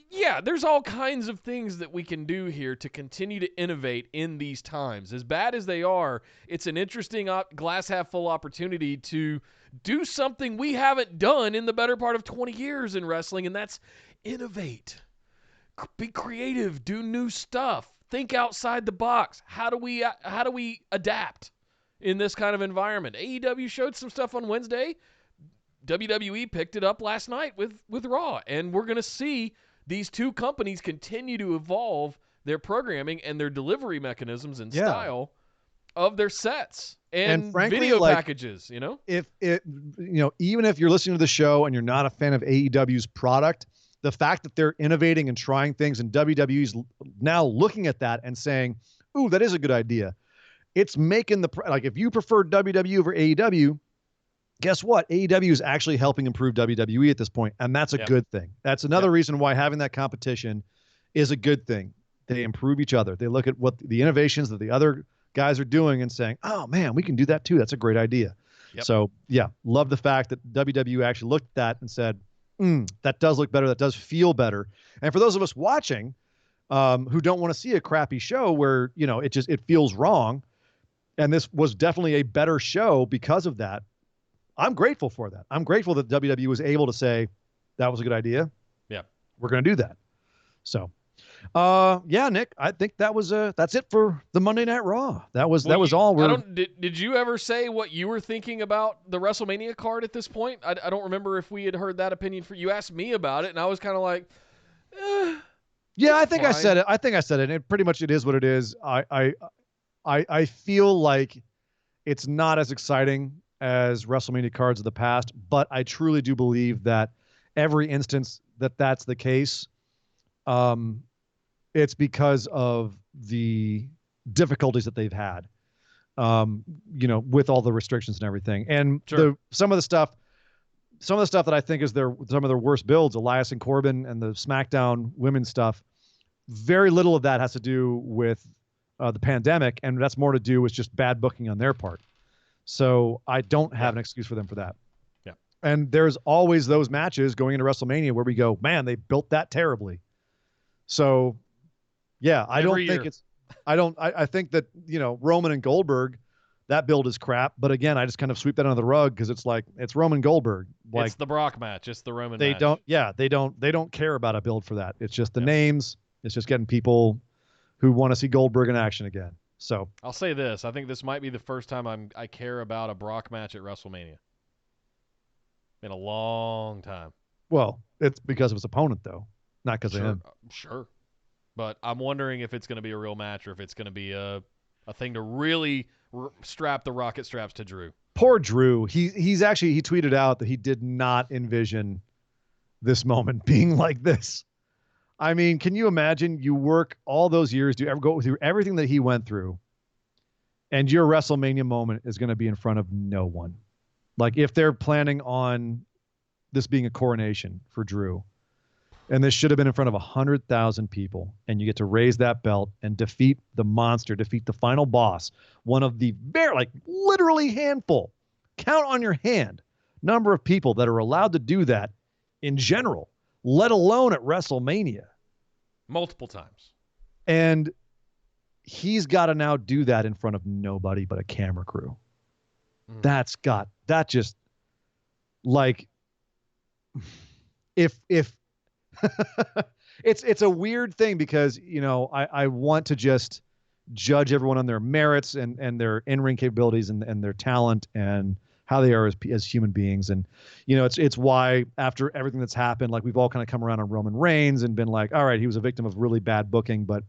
yeah, there's all kinds of things that we can do here to continue to innovate in these times. As bad as they are, it's an interesting glass half full opportunity to do something we haven't done in the better part of 20 years in wrestling, and that's innovate. Be creative, do new stuff, think outside the box. How do we adapt in this kind of environment? AEW showed some stuff on Wednesday. WWE picked it up last night with Raw, and we're going to see these two companies continue to evolve their programming and their delivery mechanisms and style of their sets and frankly, video packages, you know? If it, even if you're listening to the show and you're not a fan of AEW's product, the fact that they're innovating and trying things and WWE's now looking at that and saying, ooh, that is a good idea. It's making like, if you prefer WWE over AEW, guess what? AEW is actually helping improve WWE at this point, and that's a good thing. That's another reason why having that competition is a good thing. They improve each other. They look at what the innovations that the other guys are doing and saying, oh, man, we can do that too. That's a great idea. Yep. So, yeah, love the fact that WWE actually looked at that and said, that does look better. That does feel better. And for those of us watching who don't want to see a crappy show where, it feels wrong, and this was definitely a better show because of that, I'm grateful for that. I'm grateful that WWE was able to say that was a good idea. Yeah, we're going to do that. So, Nick, I think that's it for the Monday Night Raw. That was all. Did you ever say what you were thinking about the WrestleMania card at this point? I don't remember if we had heard that opinion. You asked me about it, and I was kind of like, yeah, I think fine. I said it. Pretty much it is what it is. I feel like it's not as exciting as WrestleMania cards of the past, but I truly do believe that every instance that's the case, it's because of the difficulties that they've had, with all the restrictions and everything. And some of the stuff that I think is some of their worst builds, Elias and Corbin and the SmackDown women's stuff, very little of that has to do with the pandemic, and that's more to do with just bad booking on their part. So I don't have an excuse for them for that. Yeah. And there's always those matches going into WrestleMania where we go, man, they built that terribly. So yeah, I think that, Roman and Goldberg, that build is crap. But again, I just kind of sweep that under the rug because it's like, it's Roman Goldberg. Like, it's the Brock match. It's the Roman match. They don't care about a build for that. It's just the names. It's just getting people who want to see Goldberg in action again. So I'll say this. I think this might be the first time I care about a Brock match at WrestleMania. In a long time. Well, it's because of his opponent, though. Not because of him. Sure. But I'm wondering if it's going to be a real match or if it's going to be a thing to really strap the rocket straps to Drew. Poor Drew. He tweeted out that he did not envision this moment being like this. I mean, can you imagine you work all those years, do you ever go through everything that he went through, and your WrestleMania moment is going to be in front of no one? Like, if they're planning on this being a coronation for Drew, and this should have been in front of 100,000 people, and you get to raise that belt and defeat the monster, defeat the final boss, one of the literally handful, count on your hand, number of people that are allowed to do that in general, let alone at WrestleMania. Multiple times. And he's got to now do that in front of nobody but a camera crew. That just, like, if it's a weird thing because, I want to just judge everyone on their merits and their in-ring capabilities and their talent and how they are as human beings. And, it's why after everything that's happened, like, we've all kind of come around on Roman Reigns and been like, all right, he was a victim of really bad booking, but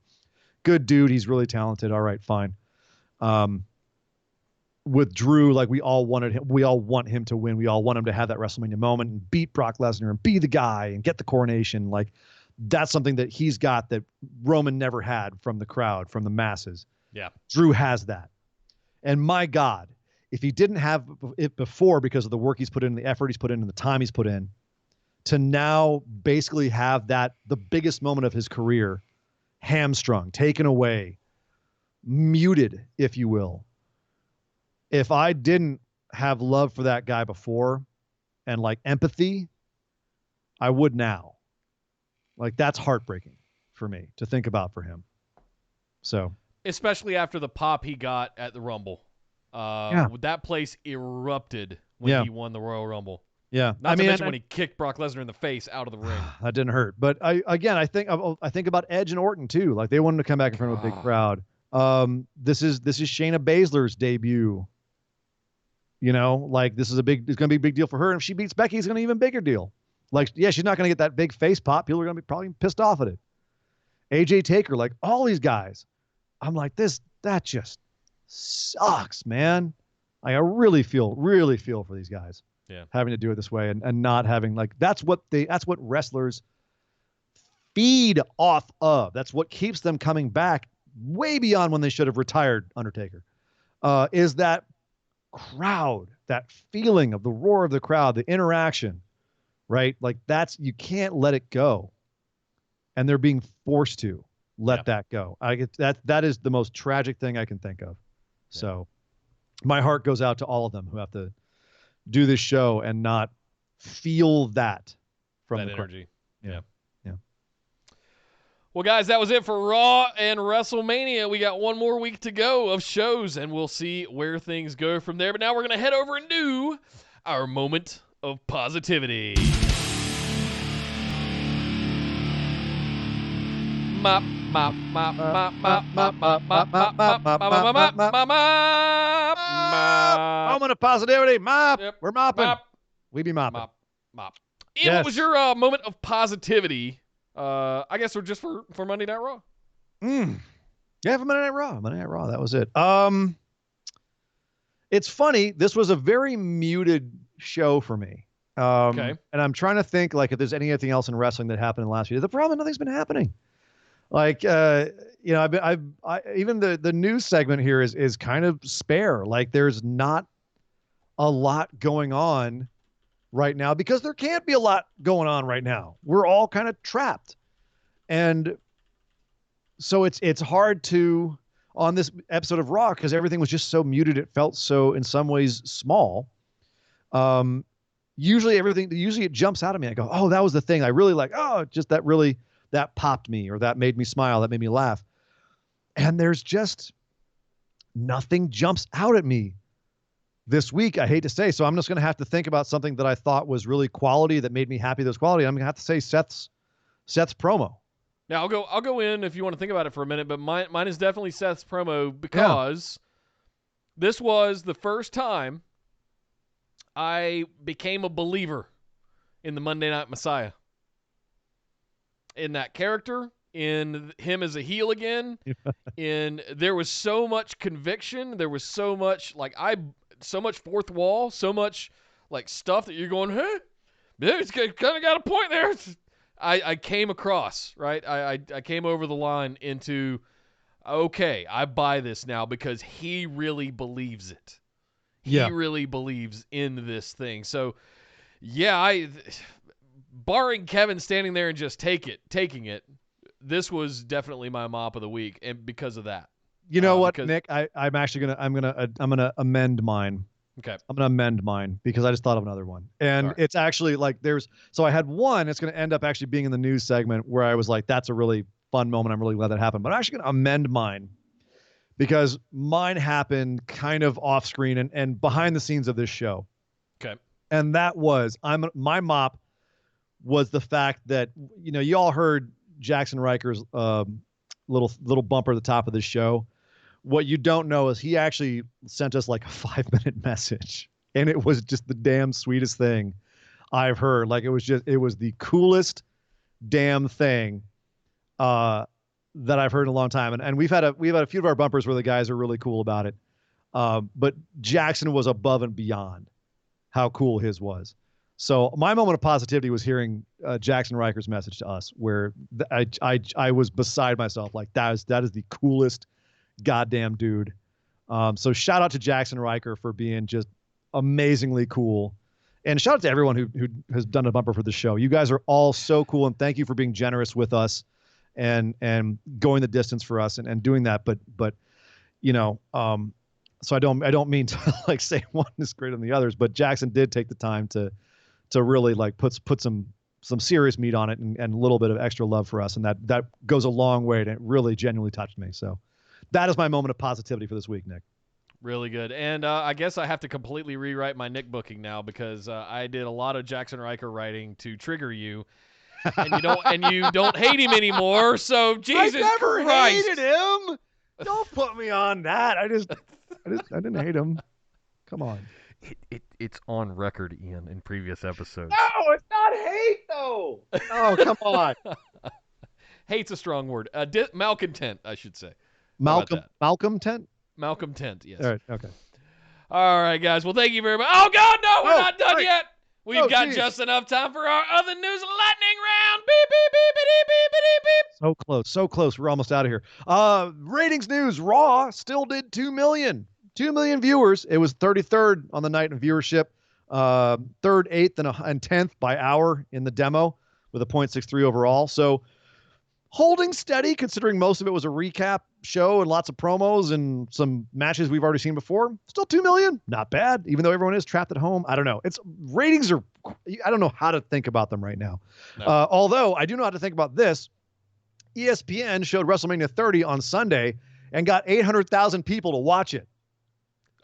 good dude. He's really talented. All right, fine. With Drew, like, we all want him to win. We all want him to have that WrestleMania moment and beat Brock Lesnar and be the guy and get the coronation. Like, that's something that he's got that Roman never had from the crowd, from the masses. Yeah. Drew has that. And my God, if he didn't have it before because of the work he's put in, the effort he's put in, and the time he's put in, to now basically have that, the biggest moment of his career, hamstrung, taken away, muted, if you will. If I didn't have love for that guy before and, like, empathy, I would now. Like, that's heartbreaking for me to think about for him. So, especially after the pop he got at the Rumble. That place erupted when he won the Royal Rumble. Yeah. Not to mention when he kicked Brock Lesnar in the face out of the ring. That didn't hurt. But I think about Edge and Orton too. Like, they wanted to come back in front of a big crowd. This is Shayna Baszler's debut. You know, like, it's going to be a big deal for her. And if she beats Becky, it's going to be an even bigger deal. Like, yeah, she's not going to get that big face pop. People are going to be probably pissed off at it. AJ Taker, like, all these guys. I'm like, that just sucks, man. I really feel for these guys. Yeah. Having to do it this way and not having, like, that's what wrestlers feed off of. That's what keeps them coming back way beyond when they should have retired Undertaker. Is that crowd, that feeling of the roar of the crowd, the interaction, right? Like, you can't let it go. And they're being forced to let that go. That is the most tragic thing I can think of. Yeah. So my heart goes out to all of them who have to do this show and not feel that from the energy. Yeah. Well, guys, that was it for Raw and WrestleMania. We got one more week to go of shows, and we'll see where things go from there. But now we're going to head over and do our moment of positivity. Moment of positivity. Mop. Yep. We're mopping. We be mopping. Mop. Ian, what was your moment of positivity? I guess we're just for Monday Night Raw. Yeah, for Monday Night Raw. Monday Night Raw. That was it. It's funny. This was a very muted show for me. Okay. And I'm trying to think, like, if there's anything else in wrestling that happened in the last year. The problem, nothing's been happening. Like, you know, even the news segment here is kind of spare. Like, there's not a lot going on right now because there can't be a lot going on right now. We're all kind of trapped. And so it's hard to, on this episode of Raw, because everything was just so muted. It felt so, in some ways, small. Usually it jumps out at me. I go, oh, that was the thing I really like. Oh, just that popped me, or that made me smile, that made me laugh. And there's just nothing jumps out at me this week, I hate to say. So I'm just going to have to think about something that I thought was really quality, that made me happy, that was quality. I'm going to have to say Seth's promo. Now I'll go in if you want to think about it for a minute, but mine is definitely Seth's promo, because this was the first time I became a believer in the Monday Night Messiah. In that character, in him as a heel again, there was so much conviction, there was so much so much fourth wall, so much like stuff that you're going, huh? Yeah, it's kind of got a point there. I came across, right? I came over the line into, okay, I buy this now because he really believes it. He really believes in this thing. So, yeah, barring Kevin standing there and just taking it, this was definitely my mop of the week, and because of that. You know what, Nick? I'm actually gonna amend mine. Okay. I'm gonna amend mine because I just thought of another one, and it's actually like so I had one. It's gonna end up actually being in the news segment where I was like, that's a really fun moment. I'm really glad that happened. But I'm actually gonna amend mine because mine happened kind of off screen and behind the scenes of this show. Okay. And that was my mop was the fact that, you know, you all heard Jackson Riker's little bumper at the top of this show. What you don't know is he actually sent us like a 5-minute message, and it was just the damn sweetest thing I've heard. Like, it was the coolest damn thing that I've heard in a long time. And we've had a few of our bumpers where the guys are really cool about it. But Jackson was above and beyond how cool his was. So my moment of positivity was hearing Jackson Riker's message to us, where I was beside myself. Like, that is the coolest goddamn dude. So shout out to Jackson Riker for being just amazingly cool, and shout out to everyone who has done a bumper for the show. You guys are all so cool, and thank you for being generous with us and going the distance for us and doing that. But you know, so I don't mean to like say one is greater than the others, but Jackson did take the time to really like put some serious meat on it and a little bit of extra love for us. And that goes a long way, and it really genuinely touched me. So that is my moment of positivity for this week, Nick. Really good. And I guess I have to completely rewrite my Nick booking now because I did a lot of Jackson Riker writing to trigger you. And you don't hate him anymore. So Jesus I never Christ. hated him. Don't put me on that. I didn't hate him. Come on. It's on record, Ian, in previous episodes. No, it's not hate though. Oh, come on. Hate's a strong word. Malcontent, I should say. Malcolm Tent? Malcolm Tent, yes. All right, okay. All right, guys. Well, thank you very much. Oh, God, no, we're not done yet. We've got geez. just enough time for our other news lightning round. Beep, beep, beep, beep, beep, beep, beep. So close. We're almost out of here. Ratings news. Raw still did 2 million. 2 million viewers. It was 33rd on the night in viewership. 3rd, 8th, and 10th by hour in the demo with a 0.63 overall. So holding steady considering most of it was a recap show and lots of promos and some matches we've already seen before. Still 2 million. Not bad. Even though everyone is trapped at home. I don't know. Ratings are, I don't know how to think about them right now. No. Although I do know how to think about this. ESPN showed WrestleMania 30 on Sunday and got 800,000 people to watch it.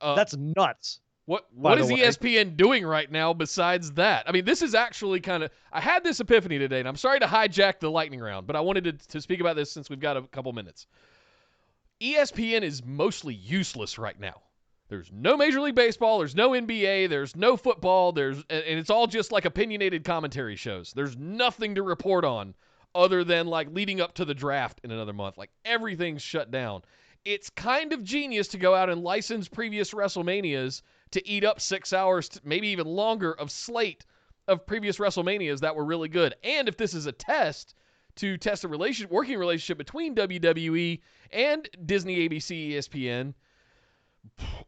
That's nuts. What is ESPN doing right now besides that? I mean, this is actually kind of... I had this epiphany today, and I'm sorry to hijack the lightning round, but I wanted to speak about this since we've got a couple minutes. ESPN is mostly useless right now. There's no Major League Baseball, there's no NBA, there's no football, and it's all just like opinionated commentary shows. There's nothing to report on other than like leading up to the draft in another month. Like everything's shut down. It's kind of genius to go out and license previous WrestleManias to eat up 6 hours, maybe even longer, of slate of previous WrestleManias that were really good. And if this is a test to test a working relationship between WWE and Disney, ABC, ESPN,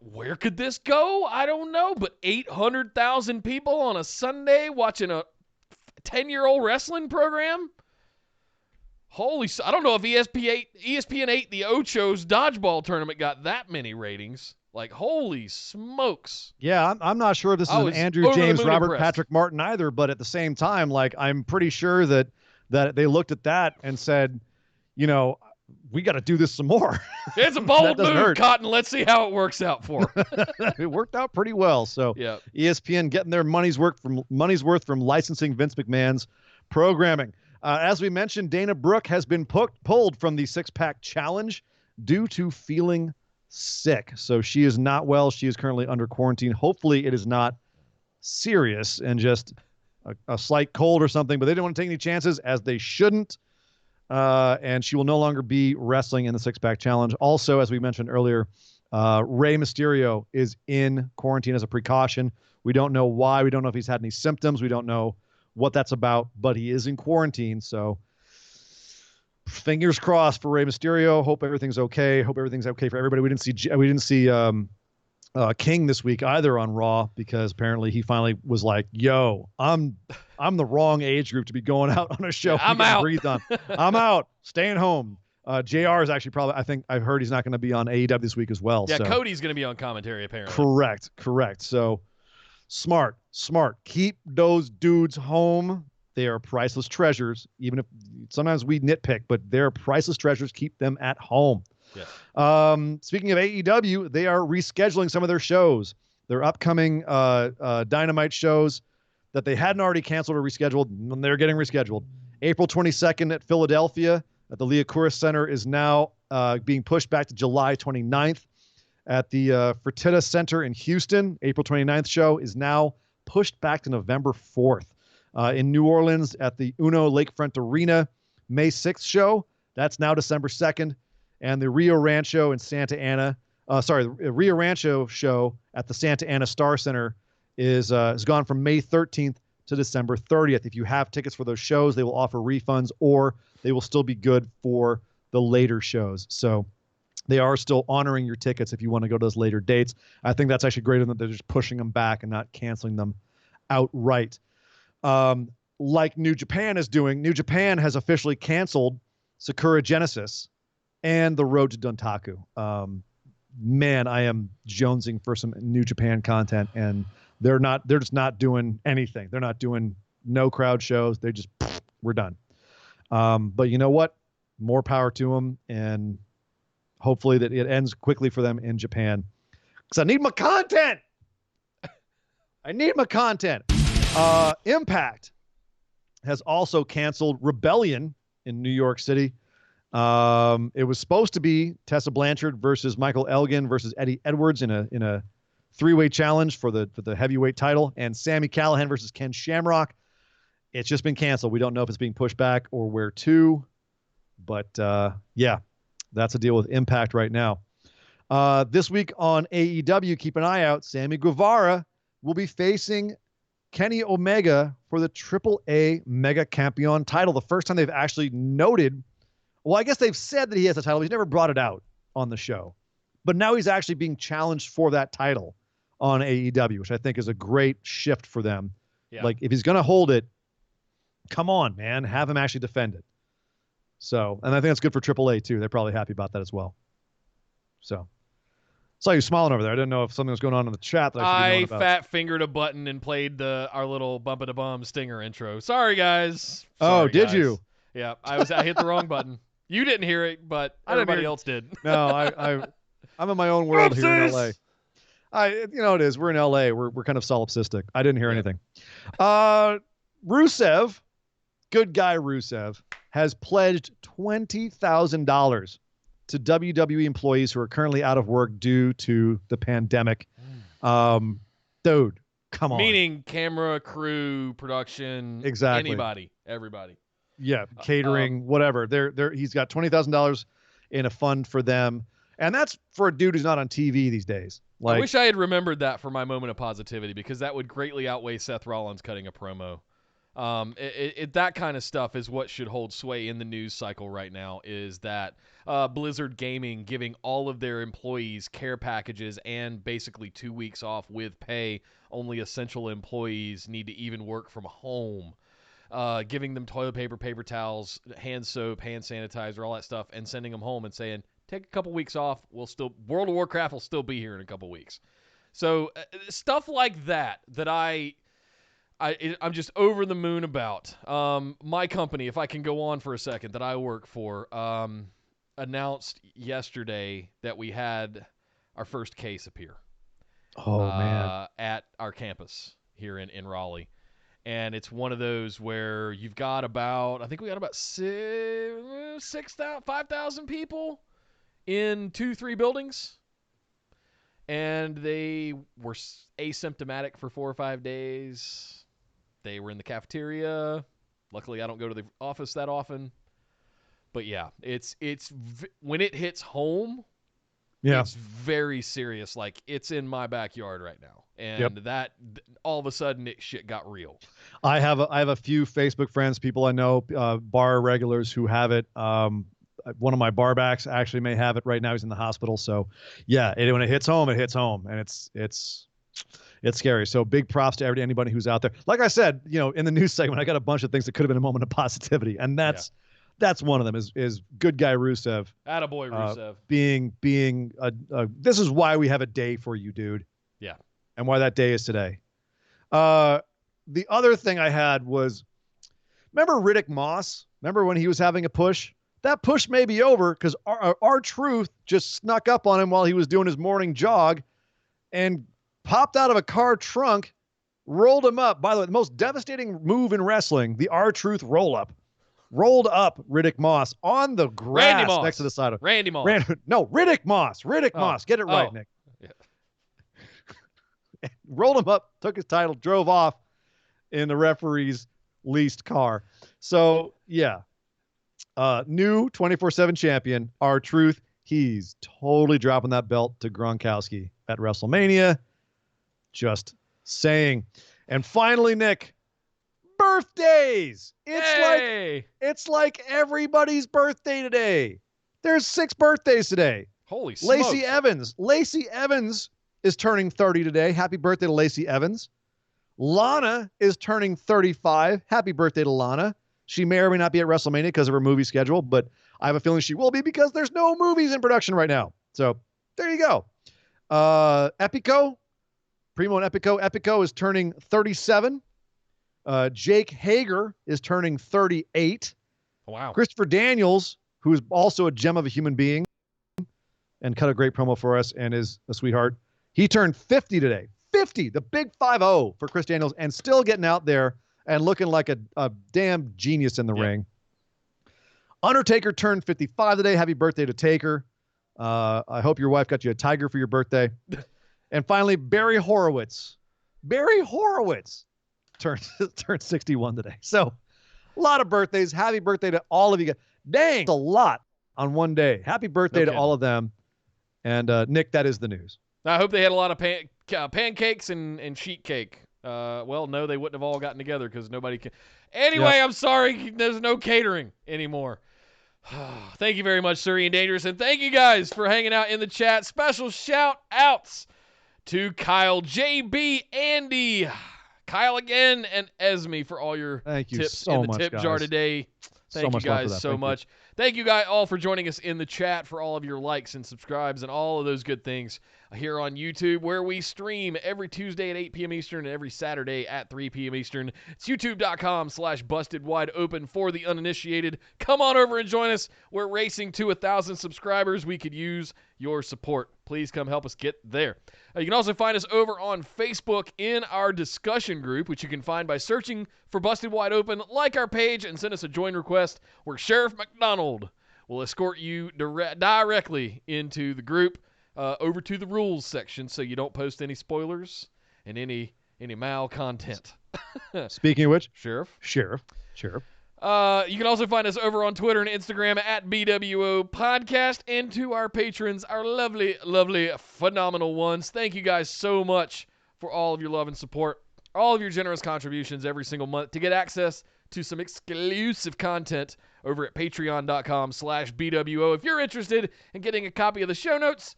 where could this go? I don't know. But 800,000 people on a Sunday watching a 10-year-old wrestling program? I don't know if ESPN 8, the Ocho's dodgeball tournament, got that many ratings. Like, holy smokes. Yeah, I'm not sure if this is an Andrew James, Robert Patrick Martin either, but at the same time, like, I'm pretty sure that they looked at that and said, you know, we got to do this some more. It's a bold move, Cotton. Let's see how it works out for. It worked out pretty well. So yeah. ESPN getting their money's worth from licensing Vince McMahon's programming. As we mentioned, Dana Brooke has been pulled from the six-pack challenge due to feeling sick. So she is not well. She is currently under quarantine. Hopefully it is not serious and just a slight cold or something, but they didn't want to take any chances, as they shouldn't. And she will no longer be wrestling in the six-pack challenge. Also, as we mentioned earlier, Rey Mysterio is in quarantine as a precaution. We don't know why. We don't know if he's had any symptoms. We don't know what that's about, but he is in quarantine. So fingers crossed for Rey Mysterio. Hope everything's okay. Hope everything's okay for everybody. We didn't see King this week either on Raw, because apparently he finally was like, yo, I'm the wrong age group to be going out on a show. Yeah, I'm out. Breathed on. I'm out. Staying home. JR is actually I think I've heard he's not going to be on AEW this week as well. Yeah, so. Cody's going to be on commentary apparently. Correct. So smart. Keep those dudes home. They are priceless treasures. Even if sometimes we nitpick, but they're priceless treasures. Keep them at home. Yes. Speaking of AEW, they are rescheduling some of their shows. Their upcoming Dynamite shows that they hadn't already canceled or rescheduled, and they're getting rescheduled. April 22nd at Philadelphia at the Liacouras Center is now being pushed back to July 29th. At the Fertitta Center in Houston, April 29th show is now pushed back to November 4th. In New Orleans at the Uno Lakefront Arena, May 6th show, that's now December 2nd. And the Rio Rancho in Santa Ana, the Rio Rancho show at the Santa Ana Star Center is gone from May 13th to December 30th. If you have tickets for those shows, they will offer refunds, or they will still be good for the later shows. So they are still honoring your tickets if you want to go to those later dates. I think that's actually greater than they're just pushing them back and not canceling them outright. Like New Japan is doing, New Japan has officially canceled Sakura Genesis and the Road to Dontaku. Man, I am jonesing for some New Japan content, and they're just not doing anything. They're not doing no crowd shows. They just, we're done. But you know what? More power to them, and hopefully that it ends quickly for them in Japan. Because I need my content. I need my content. Impact has also canceled Rebellion in New York City. It was supposed to be Tessa Blanchard versus Michael Elgin versus Eddie Edwards in a three-way challenge for the heavyweight title, and Sami Callihan versus Ken Shamrock. It's just been canceled. We don't know if it's being pushed back or where to, but yeah, that's a deal with Impact right now. This week on AEW, keep an eye out. Sammy Guevara will be facing Kenny Omega for the AAA Mega Campeon title. The first time they've actually noted, well, I guess they've said that he has a title. He's never brought it out on the show. But now he's actually being challenged for that title on AEW, which I think is a great shift for them. Yeah. Like, if he's going to hold it, come on, man. Have him actually defend it. So, and I think that's good for AAA, too. They're probably happy about that as well. So, saw you smiling over there. I didn't know if something was going on in the chat that I should be knowing about. Fat-fingered a button and played our little Bump-a-da-Bum stinger intro. Sorry, guys. Sorry, did you? Yeah, I hit the wrong button. You didn't hear it, but everybody else did. No, I'm in my own world here in LA. You know it is. We're in LA. We're kind of solipsistic. I didn't hear anything. Rusev, good guy Rusev, has pledged $20,000 to WWE employees who are currently out of work due to the pandemic. Dude, come on. Meaning camera, crew, production, exactly. Anybody, everybody. Yeah, catering, whatever. He's got $20,000 in a fund for them, and that's for a dude who's not on TV these days. I wish I had remembered that for my moment of positivity, because that would greatly outweigh Seth Rollins cutting a promo. That kind of stuff is what should hold sway in the news cycle right now, is that Blizzard Gaming giving all of their employees care packages and basically 2 weeks off with pay. Only essential employees need to even work from home. Giving them toilet paper, paper towels, hand soap, hand sanitizer, all that stuff, and sending them home and saying, take a couple weeks off. World of Warcraft will still be here in a couple weeks. So stuff like that I'm just over the moon about. My company, if I can go on for a second, that I work for, announced yesterday that we had our first case appear. Oh, man. At our campus here in Raleigh. And it's one of those where you've got about, I think we got about 5,000 people in 2-3 buildings. And they were asymptomatic for 4 or 5 days. They were in the cafeteria. Luckily, I don't go to the office that often. But yeah, it's when it hits home, it's very serious. Like, it's in my backyard right now. And that all of a sudden shit got real. I have a few Facebook friends, people I know, bar regulars who have it. One of my bar backs actually may have it right now. He's in the hospital. So yeah, when it hits home, and it's scary. So big props to anybody who's out there. Like I said, in the news segment, I got a bunch of things that could have been a moment of positivity, and that's one of them. Is good guy Rusev. Attaboy Rusev. Being this is why we have a day for you, dude. Yeah. And why that day is today. The other thing I had was, remember Riddick Moss? Remember when he was having a push? That push may be over because R-Truth just snuck up on him while he was doing his morning jog and popped out of a car trunk, rolled him up. By the way, the most devastating move in wrestling, the R-Truth roll-up. Rolled up Riddick Moss on the grass next to the side of Randy Moss. Riddick Moss. Riddick Moss. Get it right, Nick. Yeah. Rolled him up, took his title, drove off in the referee's leased car. So, yeah. New 24/7 champion, R-Truth. He's totally dropping that belt to Gronkowski at WrestleMania. Just saying. And finally, Nick, birthdays. It's like everybody's birthday today. There's 6 birthdays today. Holy smokes. Lacey Evans is turning 30 today. Happy birthday to Lacey Evans. Lana is turning 35. Happy birthday to Lana. She may or may not be at WrestleMania because of her movie schedule, but I have a feeling she will be because there's no movies in production right now. So there you go. Epico, Primo and Epico. Epico is turning 37. Jake Hager is turning 38. Wow. Christopher Daniels, who is also a gem of a human being and cut a great promo for us and is a sweetheart, he turned 50 today. 50, the big 5-0 for Chris Daniels, and still getting out there and looking like a damn genius in the ring. Undertaker turned 55 today. Happy birthday to Taker. I hope your wife got you a tiger for your birthday. And finally, Barry Horowitz. Barry Horowitz turned 61 today. So a lot of birthdays. Happy birthday to all of you guys. Dang, it's a lot on one day. Happy birthday to all of them. And Nick, that is the news. I hope they had a lot of pancakes and sheet cake. Well, no, they wouldn't have all gotten together because nobody can. Anyway, I'm sorry. There's no catering anymore. Thank you very much, Surrey and Dangerous. And thank you guys for hanging out in the chat. Special shout outs to Kyle, JB, Andy, Kyle again, and Esme for all your tips in the tip jar today. Thank you guys so much. Thank you guys all for joining us in the chat, for all of your likes and subscribes and all of those good things here on YouTube, where we stream every Tuesday at 8 p.m. Eastern and every Saturday at 3 p.m. Eastern. It's youtube.com/bustedwideopen for the uninitiated. Come on over and join us. We're racing to 1,000 subscribers. We could use your support. Please come help us get there. You can also find us over on Facebook in our discussion group, which you can find by searching for Busted Wide Open. Like our page and send us a join request where Sheriff McDonald will escort you directly into the group, over to the rules section, so you don't post any spoilers and any mal content. Speaking of which, Sheriff. You You can also find us over on Twitter and Instagram at BWO Podcast, and to our patrons, our lovely, lovely, phenomenal ones. Thank you guys so much for all of your love and support, all of your generous contributions every single month to get access to some exclusive content over at patreon.com/BWO. If you're interested in getting a copy of the show notes,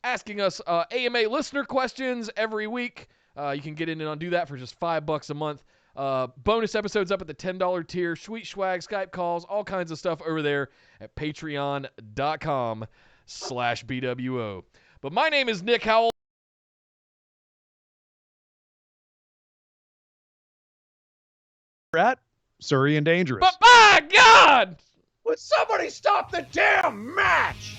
asking us AMA listener questions every week, you can get in and do that for just $5 a month. Bonus episodes up at the $10 tier, sweet swag, Skype calls, all kinds of stuff over there at patreon.com/BWO. But my name is Nick Howell. At Surrey and Dangerous. But by God! Would somebody stop the damn match?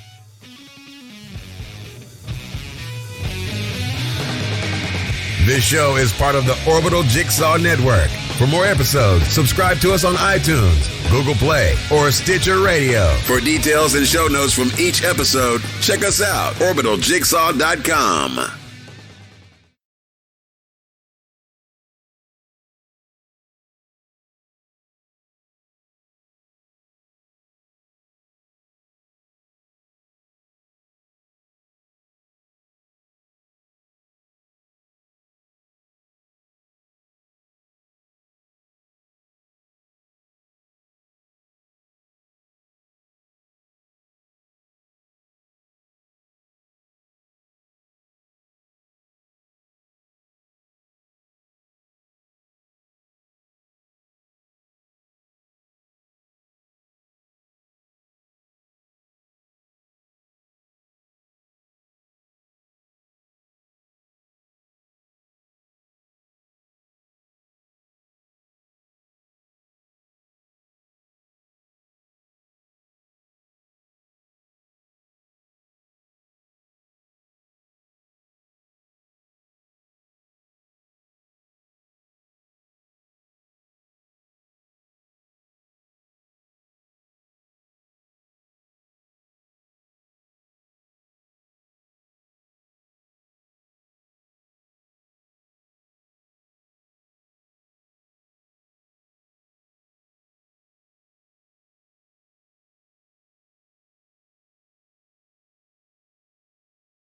This show is part of the Orbital Jigsaw Network. For more episodes, subscribe to us on iTunes, Google Play, or Stitcher Radio. For details and show notes from each episode, check us out, orbitaljigsaw.com.